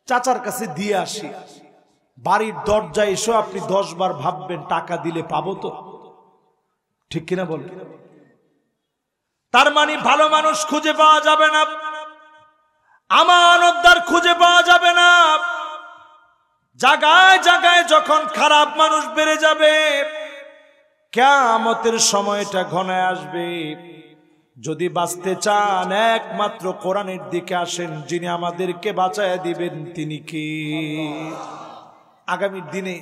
চাচার কাছে দিয়ে আসি, বাড়ির দরজায় এসো আপনি 10 বার ভাববেন টাকা দিলে পাবো তো, ঠিক কিনা বলেন? তার মানে ভালো মানুষ খুঁজে পাওয়া যাবে না, আমানতদার খুঁজে পাওয়া যাবে না। জায়গায় জায়গায় যখন খারাপ মানুষ বেড়ে যাবে, কিয়ামতের সময়টা ঘনায় আসবে। যদি বাঁচতে চান একমাত্র কোরআনের দিকে আসেন, যিনি আমাদেরকে বাঁচায় দিবেন তিনি কে? আগামী দিনে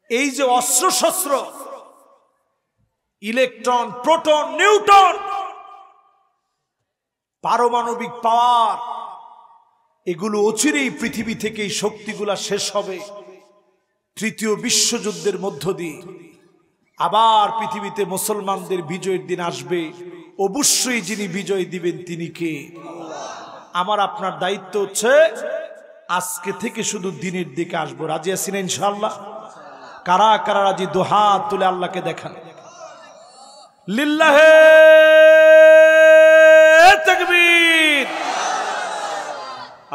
এই যে অস্ত্র শস্ত্র, ইলেকট্রন, প্রোটন, নিউটন, পারমাণবিক পাওয়ার, এগুলো অচিরেই পৃথিবী থেকে এই শক্তিগুলা শেষ হবে। 3য় বিশ্বযুদ্ধের মধ্য দিয়ে আবার পৃথিবীতে মুসলমানদের বিজয়ের দিন আসবে। অবশ্যই যিনি বিজয় দিবেন তিনি কে? আমার আপনার দায়িত্ব হচ্ছে আজকে থেকে শুধু দিনের দিকে আসবো। রাজি আছেন ইনশাআল্লাহ? কারা কারা রাজি? দুহাত তুলে আল্লাহকে দেখান। লিল্লাহে তাকবীর।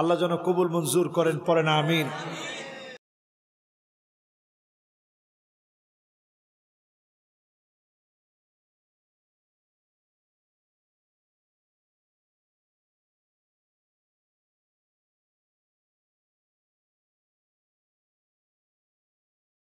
আল্লাহ যেন কবুল মঞ্জুর করেন, পড়েন আমিন।